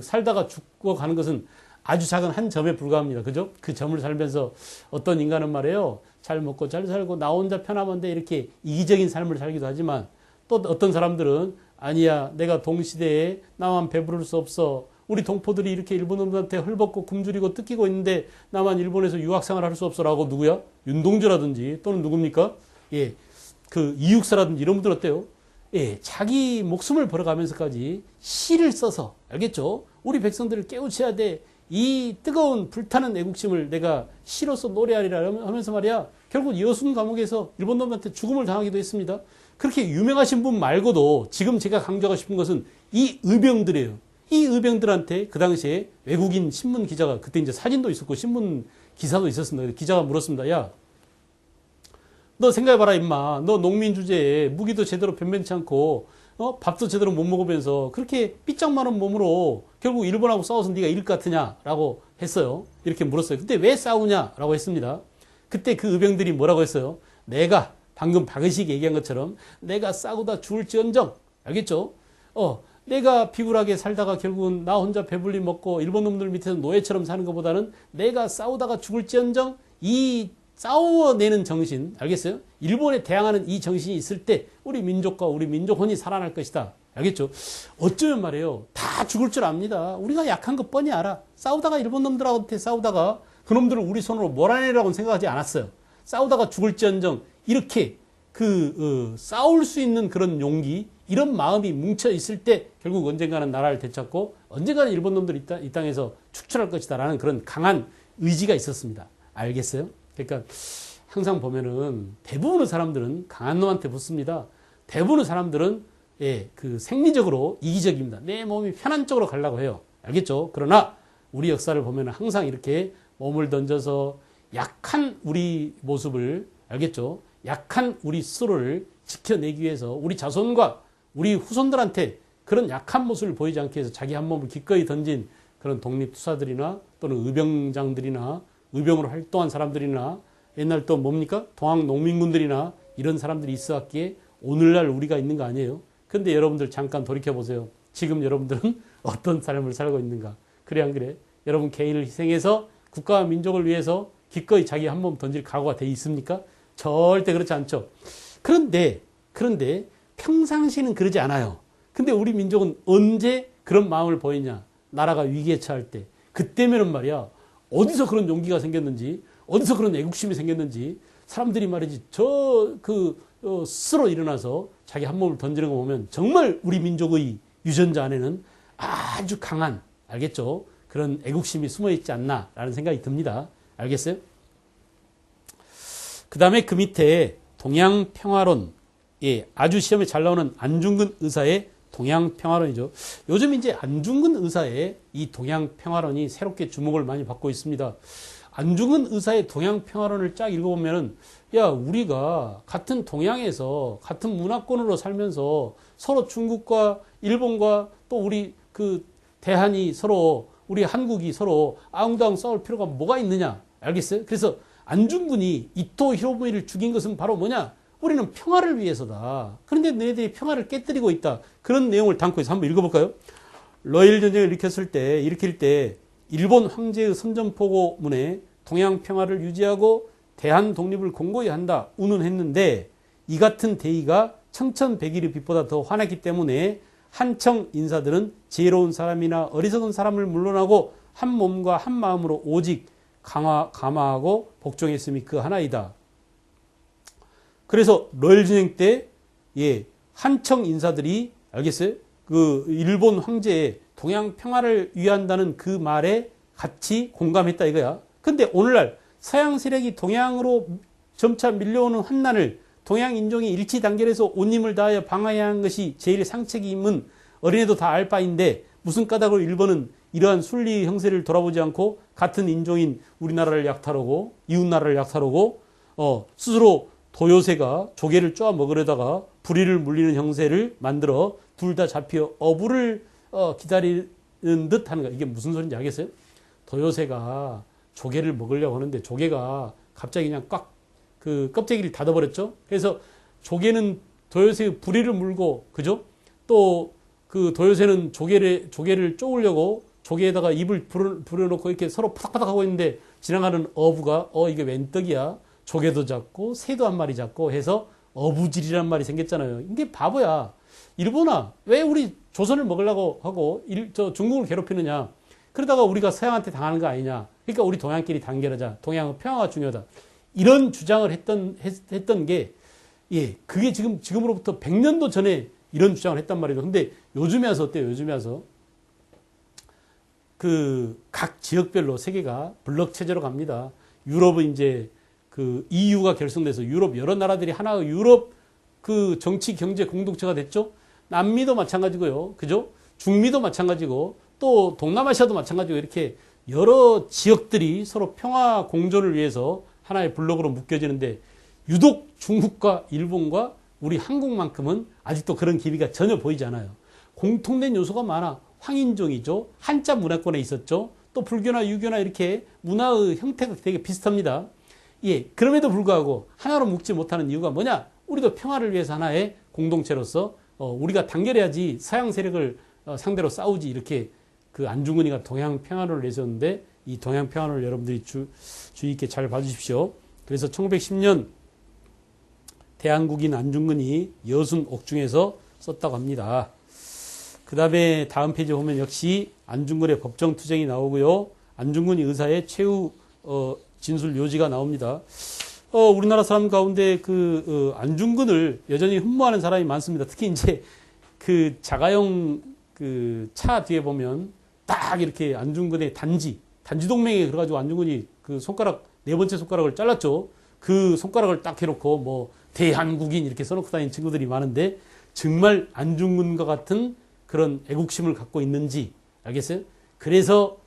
S1: 살다가 죽어가는 것은 아주 작은 한 점에 불과합니다. 그죠? 그 점을 살면서 어떤 인간은 말이에요. 잘 먹고 잘 살고 나 혼자 편하면 돼 이렇게 이기적인 삶을 살기도 하지만 또 어떤 사람들은 아니야 내가 동시대에 나만 배부를 수 없어. 우리 동포들이 이렇게 일본놈들한테 헐벗고 굶주리고 뜯기고 있는데 나만 일본에서 유학생활 할 수 없어라고 누구야? 윤동주라든지 또는 누굽니까? 예, 그 이육사라든지 이런 분들 어때요? 예, 자기 목숨을 벌어가면서까지 시를 써서 알겠죠? 우리 백성들을 깨우쳐야 돼. 이 뜨거운 불타는 애국심을 내가 시로서 노래하리라 하면서 말이야. 결국 여순 감옥에서 일본 놈한테 죽음을 당하기도 했습니다. 그렇게 유명하신 분 말고도 지금 제가 강조하고 싶은 것은 이 의병들이에요. 이 의병들한테 그 당시에 외국인 신문 기자가 그때 이제 사진도 있었고 신문 기사도 있었습니다. 기자가 물었습니다. 야, 너 생각해봐라 임마. 너 농민 주제에 무기도 제대로 변변치 않고 밥도 제대로 못 먹으면서 그렇게 삐쩍마른 몸으로 결국 일본하고 싸워서 네가 이길 것 같으냐라고 했어요. 이렇게 물었어요. 그때 왜 싸우냐라고 했습니다. 그때 그 의병들이 뭐라고 했어요? 내가 방금 박의식 얘기한 것처럼 내가 싸우다 죽을지언정 알겠죠? 내가 비굴하게 살다가 결국은 나 혼자 배불리 먹고 일본 놈들 밑에서 노예처럼 사는 것보다는 내가 싸우다가 죽을지언정 이 싸워내는 정신 알겠어요? 일본에 대항하는 이 정신이 있을 때 우리 민족과 우리 민족혼이 살아날 것이다. 알겠죠? 어쩌면 말이에요. 다 죽을 줄 압니다. 우리가 약한 거 뻔히 알아. 싸우다가 일본 놈들한테 싸우다가 그놈들을 우리 손으로 몰아내라고는 생각하지 않았어요. 싸우다가 죽을지언정 이렇게 싸울 수 있는 그런 용기 이런 마음이 뭉쳐 있을 때 결국 언젠가는 나라를 되찾고 언젠가는 일본 놈들이 이 땅에서 축출할 것이다라는 그런 강한 의지가 있었습니다. 알겠어요? 그러니까 항상 보면은 대부분의 사람들은 강한 놈한테 붙습니다. 대부분의 사람들은 생리적으로 이기적입니다. 내 몸이 편한 쪽으로 가려고 해요. 알겠죠? 그러나 우리 역사를 보면 항상 이렇게 몸을 던져서 약한 우리 모습을 알겠죠? 약한 우리 스스로를 지켜내기 위해서 우리 자손과 우리 후손들한테 그런 약한 모습을 보이지 않기 위해서 자기 한 몸을 기꺼이 던진 그런 독립투사들이나 또는 의병장들이나 의병으로 활동한 사람들이나 옛날 또 뭡니까? 동학 농민군들이나 이런 사람들이 있었기에 오늘날 우리가 있는 거 아니에요? 근데 여러분들 잠깐 돌이켜보세요. 지금 여러분들은 어떤 삶을 살고 있는가? 그래 안 그래? 여러분 개인을 희생해서 국가와 민족을 위해서 기꺼이 자기 한 몸 던질 각오가 돼 있습니까? 절대 그렇지 않죠. 그런데 평상시는 그러지 않아요. 근데 우리 민족은 언제 그런 마음을 보이냐? 나라가 위기에 처할 때. 그때면은 말이야. 어디서 그런 용기가 생겼는지, 어디서 그런 애국심이 생겼는지, 사람들이 말이지, 스스로 일어나서 자기 한 몸을 던지는 거 보면 정말 우리 민족의 유전자 안에는 아주 강한, 알겠죠? 그런 애국심이 숨어 있지 않나라는 생각이 듭니다. 알겠어요? 그 다음에 그 밑에 동양평화론, 예, 아주 시험에 잘 나오는 안중근 의사의 동양평화론이죠. 요즘 이제 안중근 의사의 이 동양평화론이 새롭게 주목을 많이 받고 있습니다. 안중근 의사의 동양평화론을 쫙 읽어보면은, 야, 우리가 같은 동양에서 같은 문화권으로 살면서 서로 중국과 일본과 또 우리 대한이 서로, 우리 한국이 서로 아웅다웅 싸울 필요가 뭐가 있느냐? 알겠어요? 그래서 안중근이 이토 히로부미를 죽인 것은 바로 뭐냐? 우리는 평화를 위해서다. 그런데 너희들이 평화를 깨뜨리고 있다. 그런 내용을 담고 있어. 한번 읽어볼까요? 러일 전쟁을 일으킬 때 일본 황제의 선전포고문에 동양 평화를 유지하고 대한 독립을 공고히 한다. 운운했는데 이 같은 대의가 청천백일의 빛보다 더 환했기 때문에 한청 인사들은 지혜로운 사람이나 어리석은 사람을 물러나고 한 몸과 한 마음으로 오직 감화하고 복종했음이 그 하나이다. 그래서 러일 전쟁 때, 예, 한청 인사들이, 알겠어요? 그 일본 황제의 동양 평화를 위한다는 그 말에 같이 공감했다 이거야. 근데 오늘날 서양 세력이 동양으로 점차 밀려오는 환난을 동양 인종이 일치 단결해서 온 힘을 다하여 방어해야 하는 것이 제일 상책임은 어린애도 다 알 바인데 무슨 까닭으로 일본은 이러한 순리 형세를 돌아보지 않고 같은 인종인 우리나라를 약탈하고 이웃나라를 약탈하고 스스로 도요새가 조개를 쪼아 먹으려다가 불의를 물리는 형세를 만들어 둘 다 잡혀 어부를 기다리는 듯 하는 거야. 이게 무슨 소리인지 알겠어요? 도요새가 조개를 먹으려고 하는데 조개가 갑자기 그냥 꽉 껍데기를 닫아버렸죠. 그래서 조개는 도요새의 불의를 물고, 그죠? 또 그 도요새는 조개를 쪼으려고 조개에다가 입을 불어놓고 이렇게 서로 파닥파닥 하고 있는데 지나가는 어부가 이게 웬 떡이야? 조개도 잡고 새도 한 마리 잡고 해서 어부질이란 말이 생겼잖아요. 이게 바보야. 일본아, 왜 우리 조선을 먹으려고 하고 중국을 괴롭히느냐? 그러다가 우리가 서양한테 당하는 거 아니냐? 그러니까 우리 동양끼리 단결하자. 동양은 평화가 중요하다. 이런 주장을 했던 게, 예, 그게 지금으로부터 100년도 전에 이런 주장을 했단 말이죠. 근데 요즘에 와서 어때요? 요즘에 와서 각 지역별로 세계가 블록 체제로 갑니다. 유럽은 이제 EU가 결성돼서 유럽 여러 나라들이 하나의 유럽 정치 경제 공동체가 됐죠. 남미도 마찬가지고요. 그죠? 중미도 마찬가지고 또 동남아시아도 마찬가지고 이렇게 여러 지역들이 서로 평화 공존을 위해서 하나의 블록으로 묶여지는데 유독 중국과 일본과 우리 한국만큼은 아직도 그런 기미가 전혀 보이지 않아요. 공통된 요소가 많아. 황인종이죠. 한자 문화권에 있었죠. 또 불교나 유교나 이렇게 문화의 형태가 되게 비슷합니다. 예, 그럼에도 불구하고 하나로 묶지 못하는 이유가 뭐냐? 우리도 평화를 위해서 하나의 공동체로서 우리가 단결해야지 서양 세력을 상대로 싸우지, 이렇게 안중근이가 동양 평화론을 내세웠는데 이 동양 평화론을 여러분들이 주의 있게 잘 봐주십시오. 그래서 1910년 대한국인 안중근이 여순 옥중에서 썼다고 합니다. 그 다음에 다음 페이지에 보면 역시 안중근의 법정투쟁이 나오고요. 안중근이 의사의 최후 진술 요지가 나옵니다. 우리나라 사람 가운데 안중근을 여전히 흠모하는 사람이 많습니다. 특히 이제 자가용 차 뒤에 보면 딱 이렇게 안중근의 단지 동맹에 그래가지고 안중근이 손가락, 네 번째 손가락을 잘랐죠. 그 손가락을 딱 해놓고 대한국인 이렇게 써놓고 다니는 친구들이 많은데 정말 안중근과 같은 그런 애국심을 갖고 있는지 알겠어요? 그래서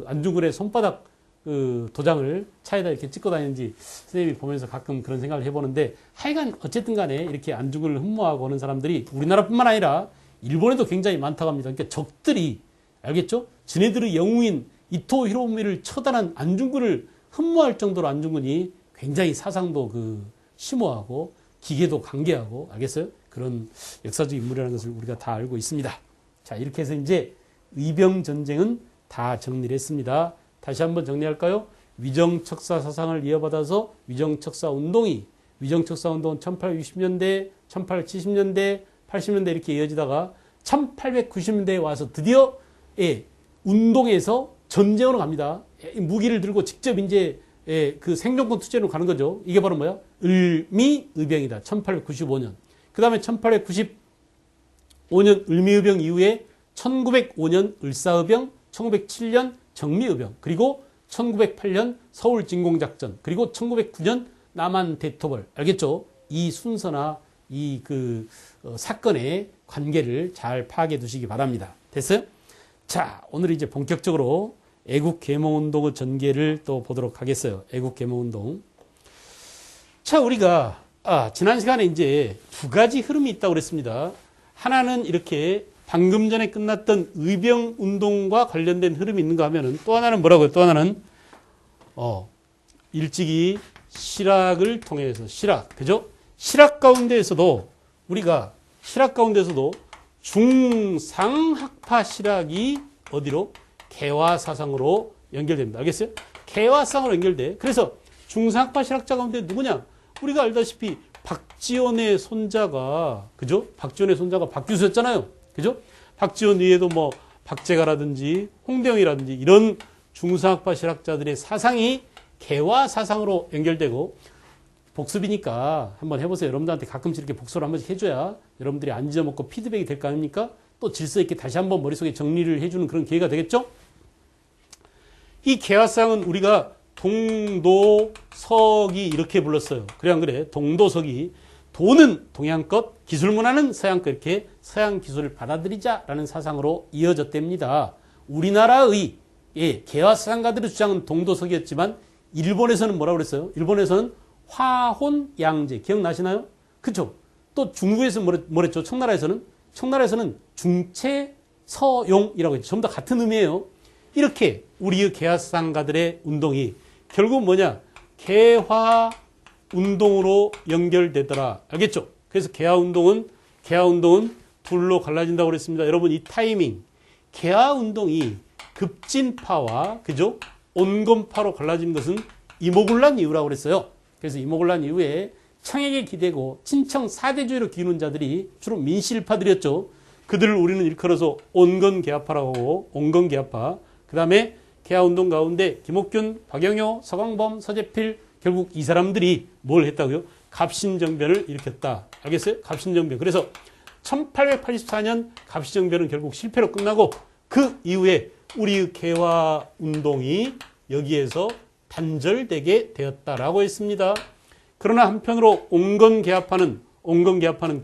S1: 안중근의 손바닥 그 도장을 차에다 이렇게 찍고 다니는지 선생님이 보면서 가끔 그런 생각을 해보는데, 하여간 어쨌든 간에 이렇게 안중근을 흠모하고 오는 사람들이 우리나라뿐만 아니라 일본에도 굉장히 많다고 합니다. 그러니까 적들이, 알겠죠? 지네들의 영웅인 이토 히로부미를 처단한 안중근을 흠모할 정도로 안중근이 굉장히 사상도 그 심오하고 기계도 강계하고, 알겠어요? 그런 역사적 인물이라는 것을 우리가 다 알고 있습니다. 자, 이렇게 해서 이제 의병 전쟁은 다 정리를 했습니다. 다시 한번 정리할까요? 위정척사 사상을 이어받아서 위정척사 운동은 1860년대, 1870년대, 80년대 이렇게 이어지다가 1890년대에 와서 드디어 운동에서 전쟁으로 갑니다. 무기를 들고 직접 이제 그 생존권 투쟁으로 가는 거죠. 이게 바로 뭐야? 을미의병이다. 1895년. 그 다음에 1895년 을미의병 이후에 1905년 을사의병, 1907년 정미의병, 그리고 1908년 서울진공작전, 그리고 1909년 남한 대토벌. 알겠죠? 이 순서나 이 사건의 관계를 잘 파악해 두시기 바랍니다. 됐어요? 자, 오늘 이제 본격적으로 애국계몽운동의 전개를 또 보도록 하겠어요. 애국계몽운동. 자, 우리가 지난 시간에 이제 두 가지 흐름이 있다고 그랬습니다. 하나는 이렇게 방금 전에 끝났던 의병운동과 관련된 흐름이 있는가 하면은, 또 하나는 뭐라고요? 또 하나는 일찍이 실학을 통해서 그죠? 실학 가운데에서도 중상학파 실학이 어디로? 개화사상으로 연결됩니다. 알겠어요? 개화사상으로 연결돼. 그래서 중상학파 실학자 가운데 누구냐? 우리가 알다시피 박지원의 손자가, 그죠? 박지원의 손자가 박규수였잖아요. 그죠? 박지원 위에도 뭐 박재가라든지 홍대영이라든지 이런 중상학파 실학자들의 사상이 개화사상으로 연결되고, 복습이니까 한번 해보세요. 여러분들한테 가끔씩 이렇게 복습을 한 번씩 해줘야 여러분들이 안 잊어먹고 피드백이 될 거 아닙니까? 또 질서 있게 다시 한번 머릿속에 정리를 해주는 그런 기회가 되겠죠? 이 개화사상은 우리가 동도석이 이렇게 불렀어요. 그래 안 그래? 동도석이, 도는 동양 것, 기술문화는 서양 것, 이렇게 서양 기술을 받아들이자라는 사상으로 이어졌답니다. 우리나라의 개화사상가들의 주장은 동도석이었지만 일본에서는 뭐라고 그랬어요? 일본에서는 화혼양제, 기억나시나요? 그쵸? 또 중국에서 뭐랬죠? 청나라에서는 중체서용이라고 했죠. 전부 다 같은 의미예요. 이렇게 우리의 개화사상가들의 운동이 결국 뭐냐? 개화운동으로 연결되더라. 알겠죠? 그래서 개화운동은 둘로 갈라진다고 그랬습니다. 여러분, 이 타이밍, 개화운동이 급진파와, 그죠? 온건파로 갈라진 것은 이모군란 이후라고 그랬어요. 그래서 이모군란 이후에 청에게 기대고 친청 사대주의로 기우는 자들이 주로 민실파들이었죠. 그들을 우리는 일컬어서 온건개화파라고 하고, 온건개화파. 그 다음에 개화운동 가운데 김옥균, 박영효, 서광범, 서재필, 결국 이 사람들이 뭘 했다고요? 갑신정변을 일으켰다. 알겠어요? 갑신정변. 그래서 1884년 갑신정변은 결국 실패로 끝나고, 그 이후에 우리의 개화운동이 여기에서 단절되게 되었다라고 했습니다. 그러나 한편으로 온건개화파는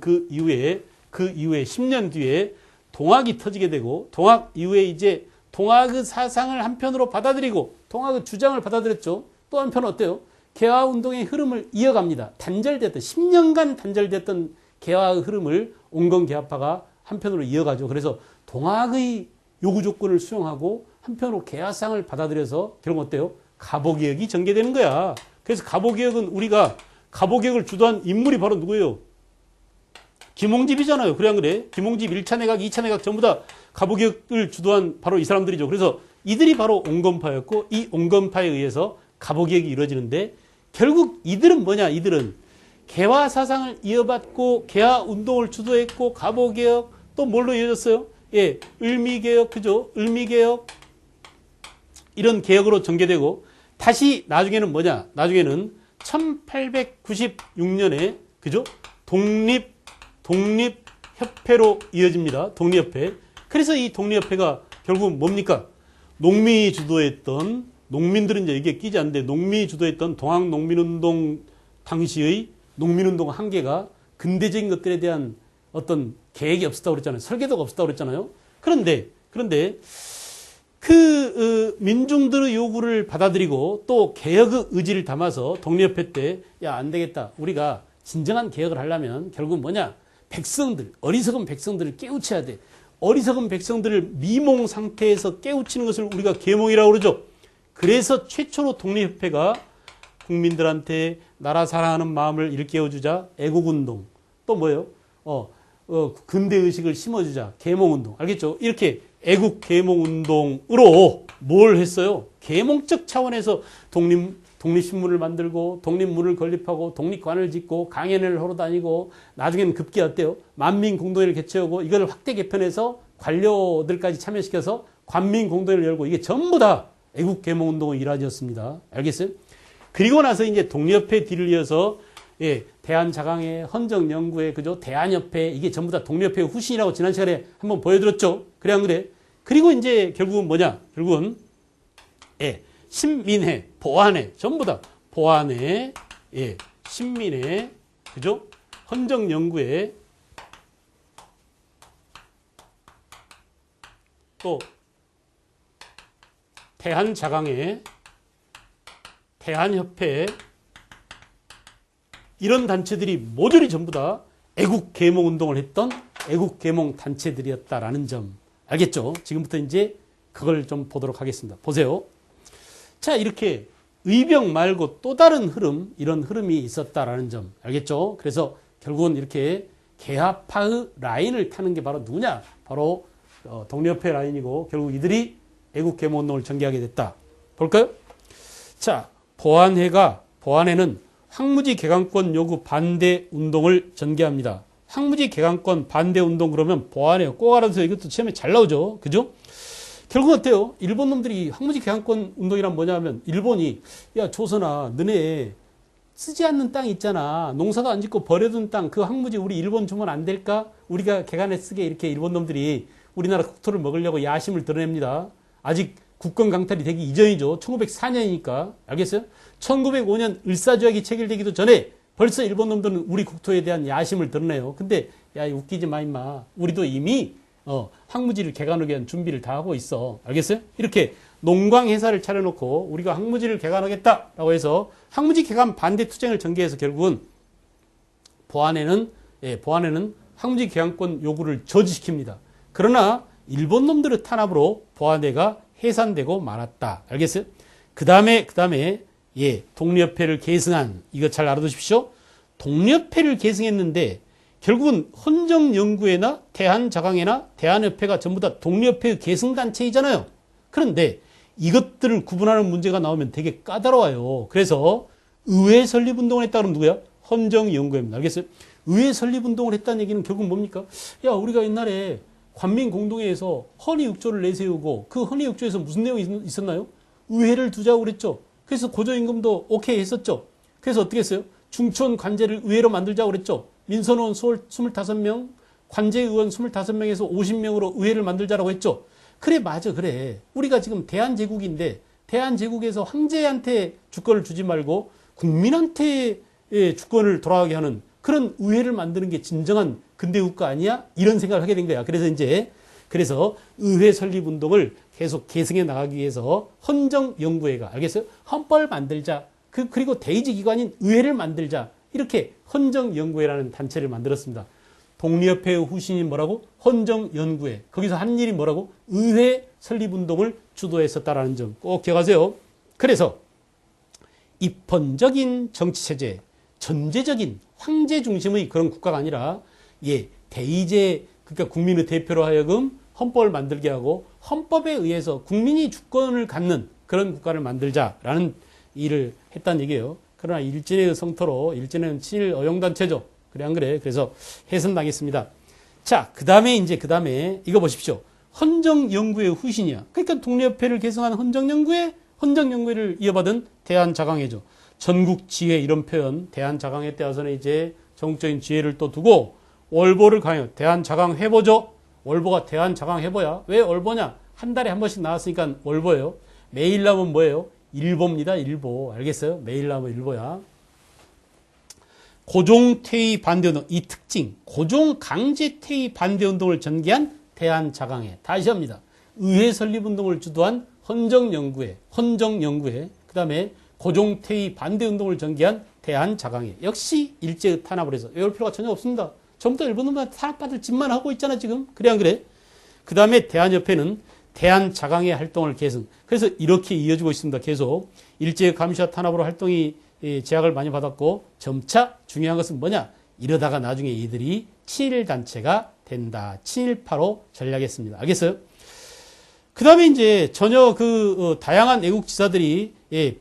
S1: 그 이후에 10년 뒤에 동학이 터지게 되고, 동학 이후에 이제 동학의 사상을 한편으로 받아들이고 동학의 주장을 받아들였죠. 또 한편 어때요? 개화운동의 흐름을 이어갑니다. 10년간 단절됐던 개화의 흐름을 온건개화파가 한편으로 이어가죠. 그래서 동학의 요구 조건을 수용하고 한편으로 개화상을 받아들여서 결국 어때요? 갑오개혁이 전개되는 거야. 그래서 갑오개혁은 우리가 갑오개혁을 주도한 인물이 바로 누구예요? 김홍집이잖아요. 그래 안 그래? 김홍집 1차 내각, 2차 내각 전부 다 갑오개혁을 주도한 바로 이 사람들이죠. 그래서 이들이 바로 온건파였고, 이 온건파에 의해서 갑오개혁이 이루어지는데, 결국 이들은 뭐냐? 이들은 개화 사상을 이어받고 개화 운동을 주도했고, 갑오개혁, 또 뭘로 이어졌어요? 을미개혁, 그죠? 을미개혁, 이런 개혁으로 전개되고, 다시 나중에는 뭐냐? 나중에는 1896년에, 그죠? 독립협회로 이어집니다. 독립협회. 그래서 이 독립협회가 결국은 뭡니까? 농민이 주도했던, 농민들은 이제 여기에 끼지 않는데, 농민이 주도했던 동학농민운동 당시의 농민운동 한계가 근대적인 것들에 대한 어떤 계획이 없었다고 그랬잖아요. 설계도가 없었다고 그랬잖아요. 그런데 민중들의 요구를 받아들이고 또 개혁의 의지를 담아서 독립협회 때 야, 안 되겠다. 우리가 진정한 개혁을 하려면 결국 뭐냐? 백성들, 어리석은 백성들을 깨우쳐야 돼. 어리석은 백성들을 미몽 상태에서 깨우치는 것을 우리가 계몽이라고 그러죠. 그래서 최초로 독립협회가 국민들한테 나라 사랑하는 마음을 일깨워주자 애국운동, 또 뭐예요? 근대의식을 심어주자 계몽운동. 알겠죠? 이렇게 애국 계몽운동으로 뭘 했어요? 계몽적 차원에서 독립신문을 만들고 독립문을 건립하고 독립관을 짓고 강연을 하러 다니고 나중에는 급기 어때요? 만민공동회를 개최하고 이걸 확대 개편해서 관료들까지 참여시켜서 관민공동회를 열고 이게 전부 다 애국 계몽운동의 일환이었습니다. 알겠어요? 그리고 나서 이제 독립협회 뒤를 이어서 대한자강회, 헌정연구회, 그죠? 대한협회 이게 전부 다 독립협회의 후신이라고 지난 시간에 한번 보여드렸죠. 그래 안 그래? 그리고 이제 결국은 뭐냐? 결국은 신민회, 보안회 전부 다 보안회, 신민회, 그죠? 헌정연구회, 또 대한자강회, 대한협회 이런 단체들이 모조리 전부 다 애국계몽운동을 했던 애국계몽단체들이었다라는 점 알겠죠? 지금부터 이제 그걸 좀 보도록 하겠습니다. 보세요. 자, 이렇게 의병 말고 또 다른 흐름, 이런 흐름이 있었다라는 점 알겠죠? 그래서 결국은 이렇게 개화파의 라인을 타는 게 바로 누구냐? 바로 독립협회 라인이고 결국 이들이 애국계몽운동을 전개하게 됐다. 볼까요? 자, 보안회는 황무지 개강권 요구 반대 운동을 전개합니다. 황무지 개강권 반대 운동 그러면 보안회 꼭 알아서 이것도 시험에 잘 나오죠. 그죠? 결국 어때요? 일본 놈들이 황무지 개강권 운동이란 뭐냐 하면 일본이 야 조선아 너네 쓰지 않는 땅 있잖아. 농사도 안 짓고 버려둔 땅 그 황무지 우리 일본 주면 안 될까? 우리가 개간에 쓰게 이렇게 일본 놈들이 우리나라 국토를 먹으려고 야심을 드러냅니다. 아직 국권 강탈이 되기 이전이죠. 1904년이니까. 알겠어요? 1905년 을사조약이 체결되기도 전에 벌써 일본 놈들은 우리 국토에 대한 야심을 드러내요. 근데 야 웃기지 마 임마. 우리도 이미 황무지를 개간하기 위한 준비를 다 하고 있어. 알겠어요? 이렇게 농광회사를 차려놓고 우리가 황무지를 개간하겠다라고 해서 황무지 개간 반대 투쟁을 전개해서 결국은 보안회는 황무지 개간권 요구를 저지시킵니다. 그러나 일본 놈들의 탄압으로 보안회가 해산되고 말았다. 알겠어요? 그 다음에 독립협회를 계승한 이거 잘 알아두십시오. 독립협회를 계승했는데 결국은 헌정연구회나 대한자강회나 대한협회가 전부 다 독립협회의 계승단체이잖아요. 그런데 이것들을 구분하는 문제가 나오면 되게 까다로워요. 그래서 의회 설립운동을 했다 그러면 누구야? 헌정연구회입니다. 알겠어요? 의회 설립운동을 했다는 얘기는 결국 뭡니까? 야 우리가 옛날에 관민공동회에서 헌의육조를 내세우고 그 헌의육조에서 무슨 내용이 있었나요? 의회를 두자고 그랬죠. 그래서 고조임금도 오케이 했었죠. 그래서 어떻게 했어요? 중천 관제를 의회로 만들자고 그랬죠. 민선의원 25명, 관제의원 25명에서 50명으로 의회를 만들자라고 했죠. 그래 맞아 그래. 우리가 지금 대한제국인데 대한제국에서 황제한테 주권을 주지 말고 국민한테 주권을 돌아가게 하는 그런 의회를 만드는 게 진정한 근대국가 아니야? 이런 생각을 하게 된 거야. 그래서 의회 설립 운동을 계속 계승해 나가기 위해서 헌정연구회가 알겠어요? 헌법을 만들자. 그리고 대의지 기관인 의회를 만들자. 이렇게 헌정연구회라는 단체를 만들었습니다. 독립협회의 후신이 뭐라고? 헌정연구회. 거기서 한 일이 뭐라고? 의회 설립 운동을 주도했었다라는 점 꼭 기억하세요. 그래서 입헌적인 정치체제, 전제적인 황제 중심의 그런 국가가 아니라 대의제 그러니까 국민의 대표로 하여금 헌법을 만들게 하고 헌법에 의해서 국민이 주권을 갖는 그런 국가를 만들자라는 일을 했다는 얘기예요. 그러나 일진의 성토로 일진은 친일 어용단체죠. 그래 안 그래? 그래서 해산당했습니다. 자, 그 다음에 이거 보십시오. 헌정연구회 후신이야. 그러니까 독립협회를 개성한 헌정연구회를 이어받은 대한자강회죠. 전국지혜 이런 표현, 대한자강회 때 와서는 이제 전국적인 지혜를 또 두고 월보를 강요. 대한자강회보죠. 월보가 대한자강회보야. 왜 월보냐? 한 달에 한 번씩 나왔으니까 월보예요. 매일 나오면 뭐예요? 일보입니다. 일보. 알겠어요? 매일 나오면 일보야. 고종퇴위 반대운동. 이 특징. 고종 강제퇴위 반대운동을 전개한 대한자강회. 다시 합니다. 의회 설립운동을 주도한 헌정연구회, 그 다음에 고종퇴위 반대운동을 전개한 대한자강회. 역시 일제의 탄압을 해서 외울 필요가 전혀 없습니다. 전부 다 일본놈한테 탄압받을 짓만 하고 있잖아, 지금. 그래, 안 그래? 그 다음에 대한협회는 대한자강회 활동을 계승. 그래서 이렇게 이어지고 있습니다. 계속. 일제의 감시와 탄압으로 활동이 제약을 많이 받았고, 점차 중요한 것은 뭐냐? 이러다가 나중에 이들이 친일단체가 된다. 친일파로 전략했습니다. 알겠어요? 그 다음에 이제 전혀 다양한 애국지사들이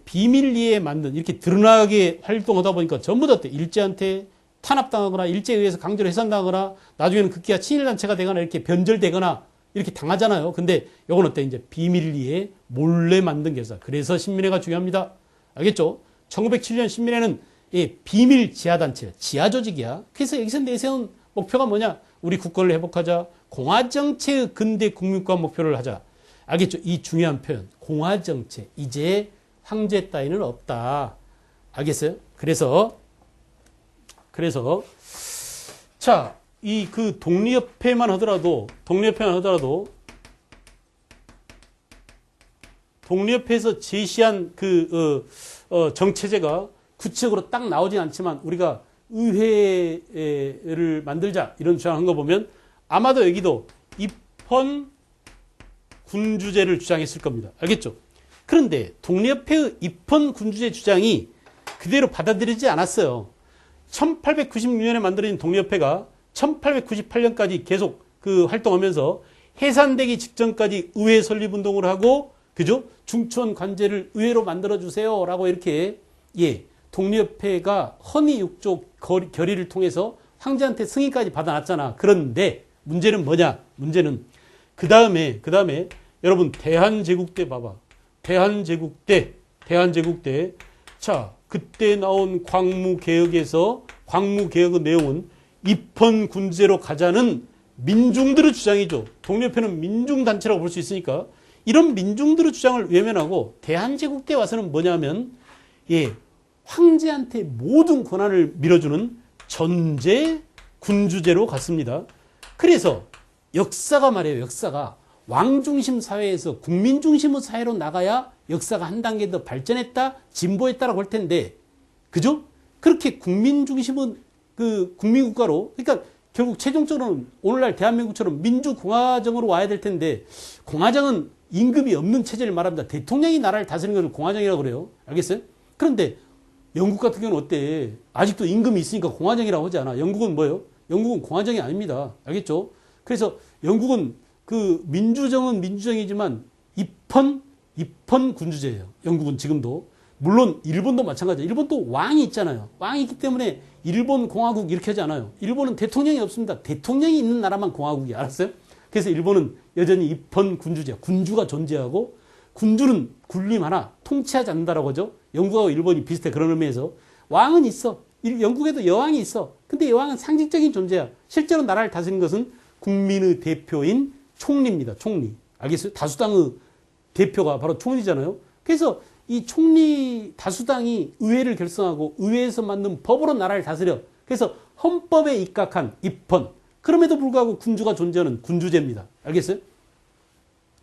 S1: 비밀리에 만든 이렇게 드러나게 활동하다 보니까 전부 다 일제한테 탄압당하거나 일제에 의해서 강제로 해산당하거나 나중에는 극기가 친일단체가 되거나 이렇게 변절되거나 이렇게 당하잖아요. 근데 요건 어때? 이제 비밀리에 몰래 만든 결사. 그래서 신민회가 중요합니다. 알겠죠? 1907년 신민회는 비밀 지하단체, 지하조직이야. 그래서 여기서 내세운 목표가 뭐냐? 우리 국권을 회복하자. 공화정체의 근대 국민권 목표를 하자. 알겠죠? 이 중요한 표현. 공화정체. 이제 황제 따위는 없다. 알겠어요? 그래서 자, 독립협회만 하더라도 독립협회에서 제시한 정체제가 구체적으로 딱 나오진 않지만 우리가 의회를 만들자 이런 주장한 거 보면 아마도 여기도 입헌 군주제를 주장했을 겁니다. 알겠죠? 그런데 독립협회의 입헌 군주제 주장이 그대로 받아들이지 않았어요. 1896년에 만들어진 독립협회가 1898년까지 계속 활동하면서 해산되기 직전까지 의회 설립운동을 하고, 그죠? 중천 관제를 의회로 만들어주세요. 라고 이렇게, 독립협회가 헌의 6조 결의를 통해서 황제한테 승인까지 받아놨잖아. 그런데 문제는 뭐냐? 문제는 그 다음에 여러분 대한제국대 봐봐. 대한제국대. 자, 그때 나온 광무개혁의 내용은 입헌 군제로 가자는 민중들의 주장이죠. 독립협회는 민중단체라고 볼 수 있으니까 이런 민중들의 주장을 외면하고 대한제국대에 와서는 뭐냐면 황제한테 모든 권한을 밀어주는 전제 군주제로 갔습니다. 그래서 역사가 말이에요. 역사가 왕중심 사회에서 국민중심의 사회로 나가야 역사가 한 단계 더 발전했다, 진보했다라고 할 텐데, 그죠? 그렇게 국민중심은 국민국가로, 그러니까 결국 최종적으로는 오늘날 대한민국처럼 민주공화정으로 와야 될 텐데, 공화정은 임금이 없는 체제를 말합니다. 대통령이 나라를 다스리는 것을 공화정이라고 그래요. 알겠어요? 그런데 영국 같은 경우는 어때? 아직도 임금이 있으니까 공화정이라고 하지 않아. 영국은 뭐예요? 영국은 공화정이 아닙니다. 알겠죠? 그래서 영국은 민주정은 민주정이지만 입헌 군주제예요. 영국은 지금도. 물론 일본도 마찬가지예요. 일본도 왕이 있잖아요. 왕이 있기 때문에 일본 공화국 이렇게 하지 않아요. 일본은 대통령이 없습니다. 대통령이 있는 나라만 공화국이. 알았어요? 그래서 일본은 여전히 입헌 군주제야. 군주가 존재하고 군주는 군림 하나 통치하지 않는다라고 하죠. 영국하고 일본이 비슷해. 그런 의미에서 왕은 있어. 영국에도 여왕이 있어. 근데 여왕은 상징적인 존재야. 실제로 나라를 다스리는 것은 국민의 대표인 총리입니다. 총리. 알겠어요? 다수당의 대표가 바로 총리잖아요. 그래서 이 총리 다수당이 의회를 결성하고 의회에서 만든 법으로 나라를 다스려. 그래서 헌법에 입각한 입헌. 그럼에도 불구하고 군주가 존재하는 군주제입니다. 알겠어요?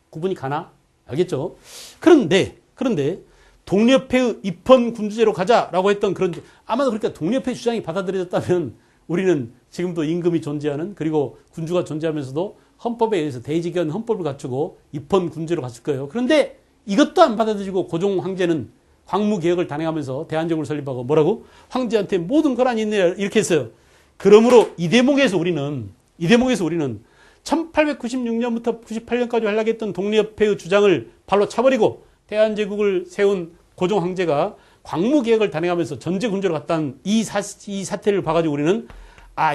S1: 구분이 가나? 알겠죠? 그런데 독립협회의 입헌 군주제로 가자라고 했던 그런, 아마도 그러니까 독립협회 주장이 받아들여졌다면 우리는 지금도 임금이 존재하는, 그리고 군주가 존재하면서도 헌법에 의해서 대의직연 헌법을 갖추고 입헌 군주제로 갔을 거예요. 그런데 이것도 안 받아들이고 고종 황제는 광무개혁을 단행하면서 대한제국을 설립하고 뭐라고? 황제한테 모든 권한이 있네 이렇게 했어요. 그러므로 이 대목에서 우리는 1896년부터 98년까지 활약했던 독립협회의 주장을 발로 차버리고 대한제국을 세운 고종 황제가 광무개혁을 단행하면서 전제군주로 갔다는 이 사태를 봐가지고 우리는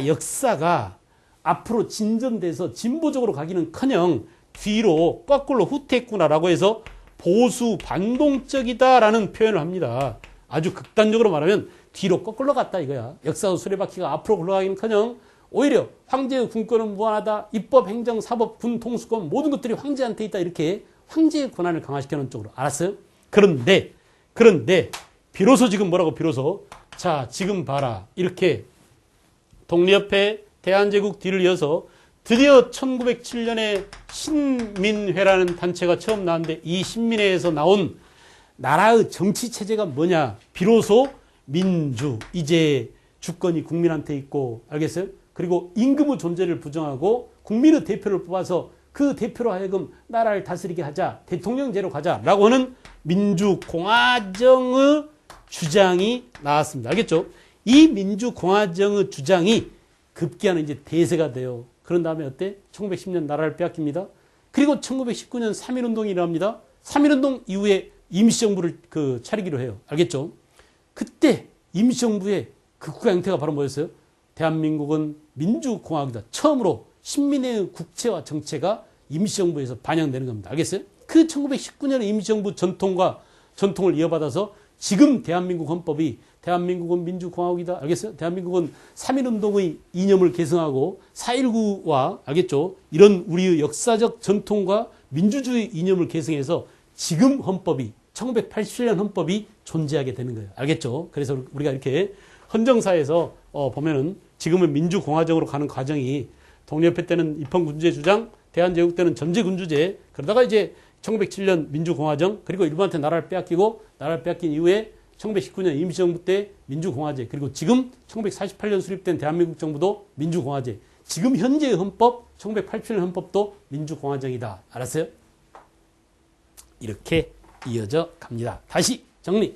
S1: 역사가 앞으로 진전돼서 진보적으로 가기는커녕 뒤로 거꾸로 후퇴했구나라고 해서 보수 반동적이다라는 표현을 합니다. 아주 극단적으로 말하면 뒤로 거꾸로 갔다 이거야. 역사의 수레바퀴가 앞으로 굴러가기는커녕 오히려 황제의 군권은 무한하다. 입법, 행정, 사법, 군, 통수권 모든 것들이 황제한테 있다. 이렇게 황제의 권한을 강화시키는 쪽으로. 알았어요? 그런데 비로소 지금 뭐라고 비로소 자 지금 봐라. 이렇게 독립협회 대한제국 뒤를 이어서 드디어 1907년에 신민회라는 단체가 처음 나왔는데 이 신민회에서 나온 나라의 정치 체제가 뭐냐? 비로소 민주, 이제 주권이 국민한테 있고, 알겠어요? 그리고 임금의 존재를 부정하고 국민의 대표를 뽑아서 그 대표로 하여금 나라를 다스리게 하자, 대통령제로 가자라고 하는 민주공화정의 주장이 나왔습니다. 알겠죠? 이 민주공화정의 주장이 급기야는 이제 대세가 돼요. 그런 다음에 어때? 1910년 나라를 빼앗깁니다. 그리고 1919년 3.1운동이 일어납니다. 3.1운동 이후에 임시정부를 차리기로 해요. 알겠죠? 그때 임시정부의 극국가 형태가 바로 뭐였어요? 대한민국은 민주공화국이다. 처음으로 신민의 국채와 정체가 임시정부에서 반영되는 겁니다. 알겠어요? 그 1919년의 임시정부 전통을 이어받아서 지금 대한민국 헌법이 대한민국은 민주공화국이다. 알겠어요? 대한민국은 3.1운동의 이념을 계승하고 4.19와 알겠죠? 이런 우리의 역사적 전통과 민주주의 이념을 계승해서 지금 헌법이 1987년 헌법이 존재하게 되는 거예요. 알겠죠? 그래서 우리가 이렇게 헌정사에서 보면은 지금은 민주공화정으로 가는 과정이 독립회 때는 입헌군주제 주장, 대한제국 때는 전제군주제, 그러다가 이제 1907년 민주공화정, 그리고 일본한테 나라를 빼앗기고 나라를 빼앗긴 이후에 1919년 임시정부 때 민주공화제, 그리고 지금 1948년 수립된 대한민국 정부도 민주공화제, 지금 현재의 헌법 1987년 헌법도 민주공화정이다. 알았어요? 이렇게 이어져 갑니다. 다시 정리.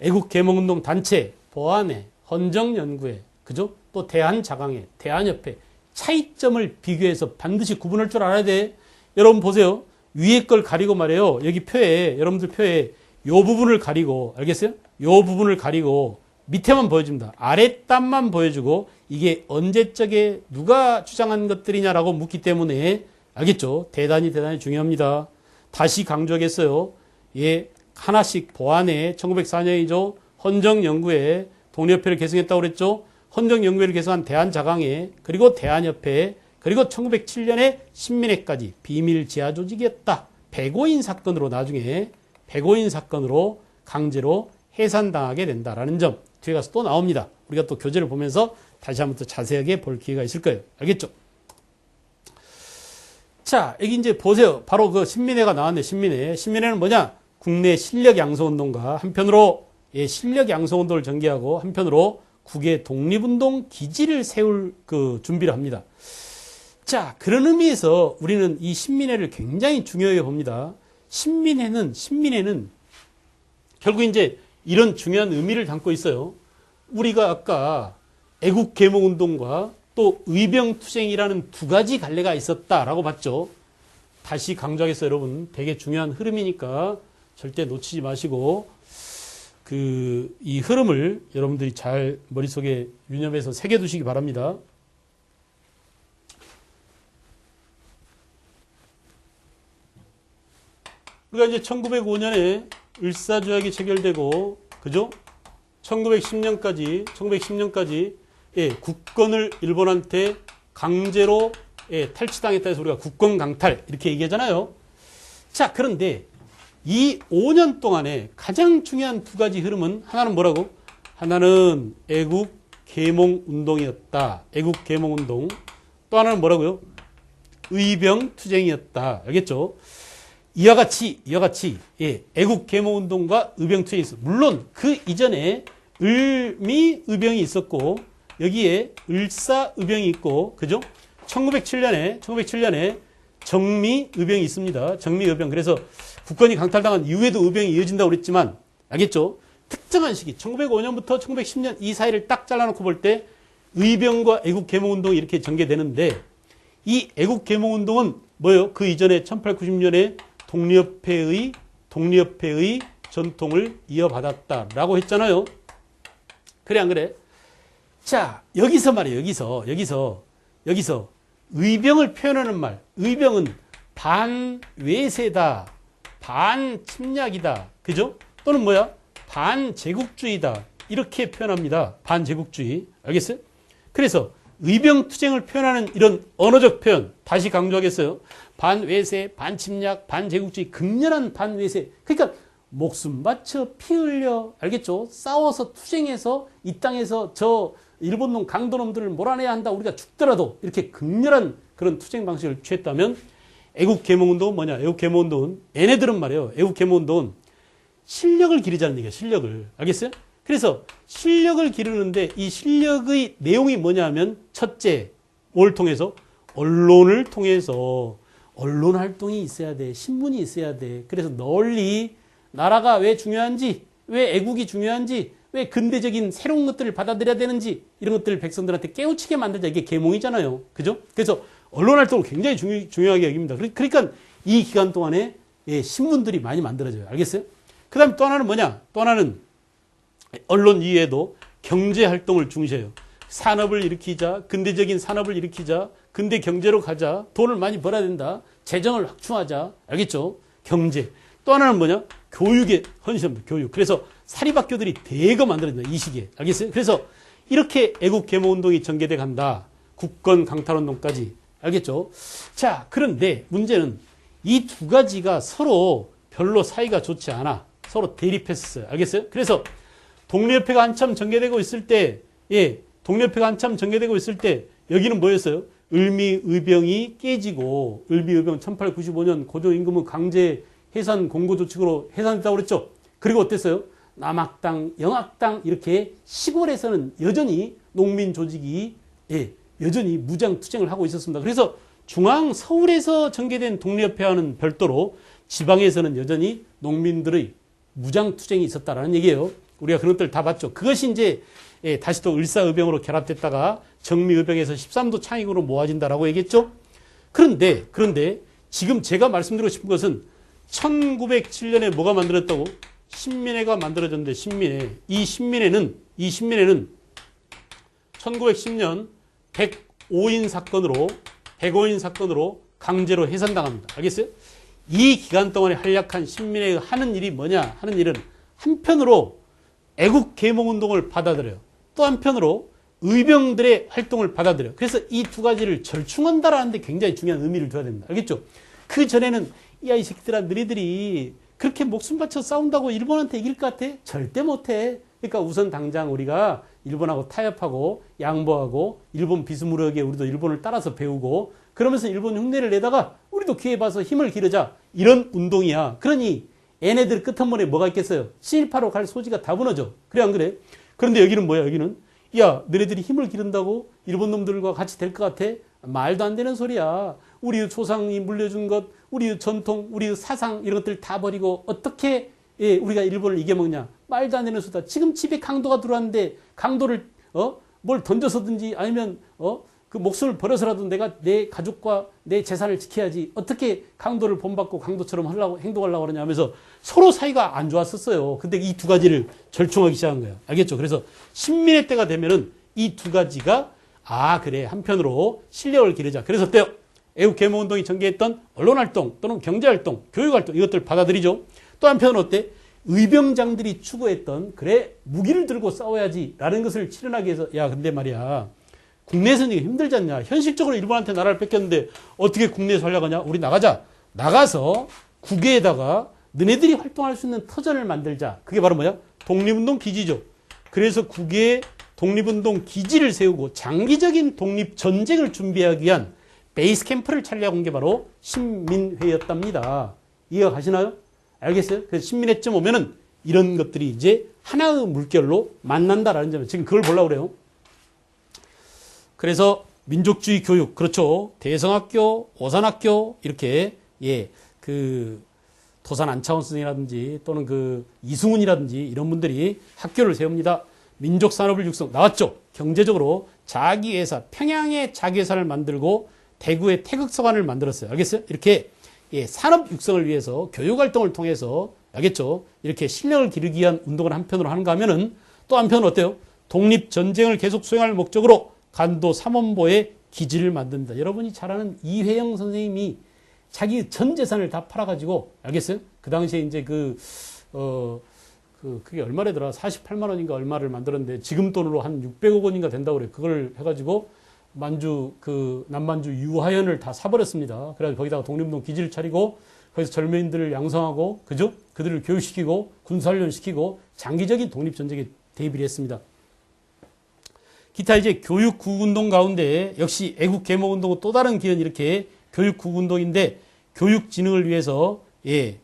S1: 애국개몽운동 단체, 보안회, 헌정연구회, 그죠? 또 대한자강회, 대한협회, 차이점을 비교해서 반드시 구분할 줄 알아야 돼. 여러분 보세요. 위에 걸 가리고 말이에요. 여기 표에, 여러분들 표에 요 부분을 가리고, 알겠어요? 요 부분을 가리고 밑에만 보여줍니다. 아랫단만 보여주고 이게 언제적에 누가 주장한 것들이냐라고 묻기 때문에, 알겠죠? 대단히 중요합니다. 다시 강조하겠어요. 예, 하나씩 보안에 1904년이죠. 헌정연구회, 독립협회를 개성했다고 그랬죠. 헌정연구회를 개성한 대한자강회, 그리고 대한협회, 그리고 1907년에 신민회까지 비밀 지하 조직이었다. 백오인 사건으로 나중에 백오인 사건으로 강제로 해산당하게 된다라는 점 뒤에 가서 또 나옵니다. 우리가 또 교재를 보면서 다시 한번 또 자세하게 볼 기회가 있을 거예요. 알겠죠? 자, 여기 이제 보세요. 바로 그 신민회가 나왔네. 신민회는 뭐냐? 국내 실력 양성운동가 한편으로 실력 양성운동을 전개하고 한편으로 국외 독립운동 기지를 세울 준비를 합니다. 자, 그런 의미에서 우리는 이 신민회를 굉장히 중요하게 봅니다. 신민회는 결국 이제 이런 중요한 의미를 담고 있어요. 우리가 아까 애국개몽운동과 또 의병투쟁이라는 두 가지 갈래가 있었다라고 봤죠. 다시 강조하겠어요, 여러분. 되게 중요한 흐름이니까 절대 놓치지 마시고 이 흐름을 여러분들이 잘 머릿속에 유념해서 새겨두시기 바랍니다. 우리가 이제 1905년에 을사조약이 체결되고, 그죠? 1910년까지 국권을 일본한테 강제로 탈취당했다 해서 우리가 국권 강탈 이렇게 얘기하잖아요. 자, 그런데 이 5년 동안에 가장 중요한 두 가지 흐름은 하나는 뭐라고? 하나는 애국 계몽 운동이었다. 애국 계몽 운동. 또 하나는 뭐라고요? 의병 투쟁이었다. 알겠죠? 이와 같이 애국 계몽 운동과 의병 투쟁이 있어. 물론 그 이전에 을미 의병이 있었고 여기에 을사 의병이 있고, 그죠? 1907년에 정미 의병이 있습니다. 정미 의병. 그래서 국권이 강탈당한 이후에도 의병이 이어진다고 그랬지만, 알겠죠? 특정한 시기, 1905년부터 1910년 이 사이를 딱 잘라놓고 볼 때 의병과 애국개몽운동이 이렇게 전개되는데, 이 애국개몽운동은 뭐예요? 그 이전에 1890년에 독립협회의 전통을 이어받았다라고 했잖아요. 그래, 안 그래? 자, 여기서 말이에요. 여기서 의병을 표현하는 말. 의병은 반외세다. 반침략이다. 그죠? 또는 뭐야? 반제국주의다. 이렇게 표현합니다. 반제국주의. 알겠어요? 그래서 의병 투쟁을 표현하는 이런 언어적 표현. 다시 강조하겠어요. 반외세, 반침략, 반제국주의, 극렬한 반외세. 그러니까 목숨 바쳐 피 흘려. 알겠죠? 싸워서 투쟁해서 이 땅에서 저 일본놈 강도놈들을 몰아내야 한다. 우리가 죽더라도 이렇게 극렬한 그런 투쟁 방식을 취했다면 애국 계몽운동은 뭐냐? 애국 계몽운동은 얘네들은 말이에요. 애국 계몽운동은 실력을 기르자는 얘기예요. 실력을. 알겠어요? 그래서 실력을 기르는데 이 실력의 내용이 뭐냐 하면 첫째, 뭘 통해서? 언론을 통해서 언론 활동이 있어야 돼. 신문이 있어야 돼. 그래서 널리 나라가 왜 중요한지, 왜 애국이 중요한지, 왜 근대적인 새로운 것들을 받아들여야 되는지 이런 것들을 백성들한테 깨우치게 만들자. 이게 계몽이잖아요. 그죠? 그래서 언론 활동을 굉장히 중요하게 여깁니다. 그러니까 이 기간 동안에 신문들이 많이 만들어져요. 알겠어요? 그 다음에 또 하나는 뭐냐? 또 하나는 언론 이외에도 경제 활동을 중시해요. 산업을 일으키자, 근대적인 산업을 일으키자, 근대 경제로 가자, 돈을 많이 벌어야 된다, 재정을 확충하자. 알겠죠? 경제. 또 하나는 뭐냐? 교육에 헌신합니다. 교육. 그래서 사립학교들이 대거 만들어진다. 이 시기에. 알겠어요? 그래서 이렇게 애국 계몽 운동이 전개돼 간다. 국권 강탈 운동까지. 알겠죠? 자, 그런데 문제는 이 두 가지가 서로 별로 사이가 좋지 않아. 서로 대립했었어요. 알겠어요? 그래서 독립협회가 한참 전개되고 있을 때, 독립협회가 한참 전개되고 있을 때 여기는 뭐였어요? 을미의병이 깨지고, 을미의병 1895년 고종임금은 강제 해산 공고조칙으로 해산됐다고 그랬죠. 그리고 어땠어요? 남학당, 영학당 이렇게 시골에서는 여전히 농민 조직이 여전히 무장 투쟁을 하고 있었습니다. 그래서 중앙 서울에서 전개된 독립협회와는 별도로 지방에서는 여전히 농민들의 무장 투쟁이 있었다라는 얘기예요. 우리가 그런 것들 다 봤죠. 그것이 이제 다시 또 을사의병으로 결합됐다가 정미의병에서 13도 창익으로 모아진다라고 얘기했죠. 그런데 지금 제가 말씀드리고 싶은 것은 1907년에 뭐가 만들었다고? 신민회가 만들어졌는데 신민회. 이 신민회는 1910년 105인 사건으로 강제로 해산당합니다. 알겠어요? 이 기간 동안에 활약한 신민회가 하는 일이 뭐냐? 하는 일은 한편으로 애국 계몽 운동을 받아들여요. 또 한편으로 의병들의 활동을 받아들여요. 그래서 이 두 가지를 절충한다라는 데 굉장히 중요한 의미를 둬야 됩니다. 알겠죠? 그 전에는 야, 이 새끼들아, 너희들이 그렇게 목숨 바쳐 싸운다고 일본한테 이길 것 같아? 절대 못해. 그러니까 우선 당장 우리가 일본하고 타협하고 양보하고 일본 비스무리하게 우리도 일본을 따라서 배우고 그러면서 일본 흉내를 내다가 우리도 기회 봐서 힘을 기르자. 이런 운동이야. 그러니 얘네들 끝 한 번에 뭐가 있겠어요? 친일파로 갈 소지가 다 무너져. 그래 안 그래? 그런데 여기는 뭐야? 여기는 야, 너네들이 힘을 기른다고 일본 놈들과 같이 될 것 같아? 말도 안 되는 소리야. 우리 조상이 물려준 것, 우리 전통, 우리 사상 이런 것들 다 버리고 어떻게 우리가 일본을 이겨먹냐? 말도 안 되는 소리다. 지금 집에 강도가 들어왔는데 강도를 뭘 던져서든지 아니면 그 목숨을 버려서라도 내가 내 가족과 내 재산을 지켜야지. 어떻게 강도를 본받고 강도처럼 행동하려고 그러냐 하면서 서로 사이가 안 좋았었어요. 근데 이 두 가지를 절충하기 시작한 거예요. 알겠죠? 그래서 신민의 때가 되면은 이 두 가지가 그래. 한편으로 실력을 기르자. 그래서 어때요? 애국 계몽 운동이 전개했던 언론 활동 또는 경제 활동, 교육 활동 이것들 받아들이죠. 또 한편으로 어때? 의병장들이 추구했던 그래 무기를 들고 싸워야지라는 것을 실현하기 위해서 야 근데 말이야 국내에서는 이게 힘들지 않냐? 현실적으로 일본한테 나라를 뺏겼는데 어떻게 국내에서 하려고 하냐? 우리 나가자. 나가서 국외에다가 너네들이 활동할 수 있는 터전을 만들자. 그게 바로 뭐야? 독립운동 기지죠. 그래서 국외에 독립운동 기지를 세우고 장기적인 독립전쟁을 준비하기 위한 베이스 캠프를 차리려고 한 게 바로 신민회였답니다. 이해가 가시나요? 알겠어요? 그래서 신민회쯤 오면은 이런 것들이 이제 하나의 물결로 만난다라는 점을 지금 그걸 보려고 그래요. 그래서 민족주의 교육, 그렇죠. 대성학교, 오산학교, 이렇게, 그, 도산 안차원 선생이라든지 또는 그 이승훈이라든지 이런 분들이 학교를 세웁니다. 민족산업을 육성, 나왔죠. 경제적으로 자기회사, 평양에 자기회사를 만들고 대구에 태극서관을 만들었어요. 알겠어요? 이렇게 산업 육성을 위해서 교육활동을 통해서, 알겠죠? 이렇게 실력을 기르기 위한 운동을 한편으로 하는가 하면은 또 한편으로 어때요? 독립전쟁을 계속 수행할 목적으로 간도 삼원보의 기지를 만든다. 여러분이 잘 아는 이회영 선생님이 자기 전 재산을 다 팔아가지고, 알겠어요? 그 당시에 이제 그게 얼마래더라? 48만 원인가 얼마를 만들었는데 지금 돈으로 한 600억 원인가 된다고 그래. 그걸 해가지고 남만주 유화연을 다 사버렸습니다. 그래서 거기다가 독립운동 기지를 차리고 거기서 젊은이들을 양성하고, 그죠? 그들을 교육시키고 군사훈련 시키고 장기적인 독립전쟁에 대비를 했습니다. 기타 이제 교육국운동 가운데 역시 애국개모운동은 또 다른 기원 이렇게 교육국운동인데 교육진흥을 위해서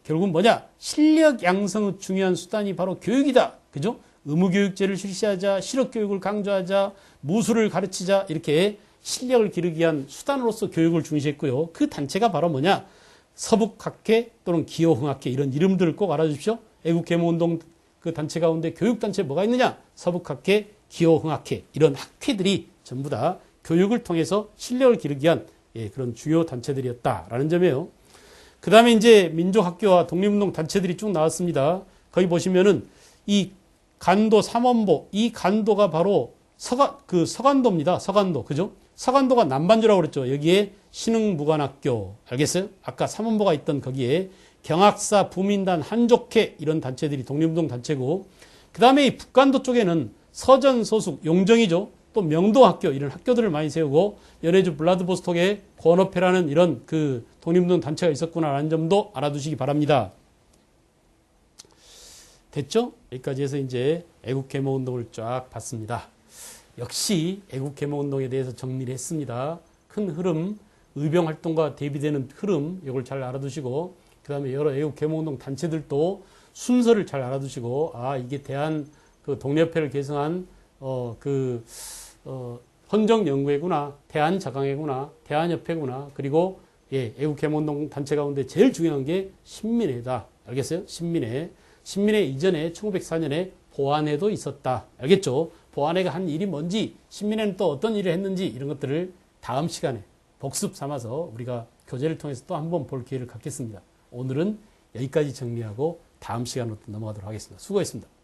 S1: 결국은 뭐냐? 실력 양성의 중요한 수단이 바로 교육이다. 그죠? 의무교육제를 실시하자, 실업교육을 강조하자, 무술을 가르치자 이렇게 실력을 기르기 위한 수단으로서 교육을 중시했고요. 그 단체가 바로 뭐냐? 서북학회 또는 기호흥학회 이런 이름들을 꼭 알아주십시오. 애국개모운동 그 단체 가운데 교육단체 뭐가 있느냐? 서북학회, 기호흥학회 이런 학회들이 전부 다 교육을 통해서 실력을 기르기 위한 그런 주요 단체들이었다라는 점이에요. 그 다음에 이제 민족학교와 독립운동 단체들이 쭉 나왔습니다. 거기 보시면은 이 간도 삼원보, 이 간도가 바로 서간도입니다. 서간도. 그죠? 서간도가 남반주라고 그랬죠. 여기에 신흥무관학교. 알겠어요? 아까 삼원보가 있던 거기에 경학사, 부민단, 한족회 이런 단체들이 독립운동 단체고, 그 다음에 이 북간도 쪽에는 서전, 소숙, 용정이죠. 또 명도학교 이런 학교들을 많이 세우고 연해주 블라드보스톡에 권업회라는 이런 그 독립운동 단체가 있었구나라는 점도 알아두시기 바랍니다. 됐죠? 여기까지 해서 이제 애국개모운동을 쫙 봤습니다. 역시 애국개모운동에 대해서 정리를 했습니다. 큰 흐름, 의병활동과 대비되는 흐름 이걸 잘 알아두시고 그 다음에 여러 애국개모운동 단체들도 순서를 잘 알아두시고 이게 대한 그 독립협회를 개성한 헌정연구회구나, 대한자강회구나, 대한협회구나, 그리고 애국개모운동 단체 가운데 제일 중요한 게 신민회다. 알겠어요? 신민회. 신민회 이전에 1904년에 보안회도 있었다. 알겠죠? 보안회가 한 일이 뭔지, 신민회는 또 어떤 일을 했는지 이런 것들을 다음 시간에 복습 삼아서 우리가 교재를 통해서 또 한번 볼 기회를 갖겠습니다. 오늘은 여기까지 정리하고 다음 시간으로 넘어가도록 하겠습니다. 수고했습니다.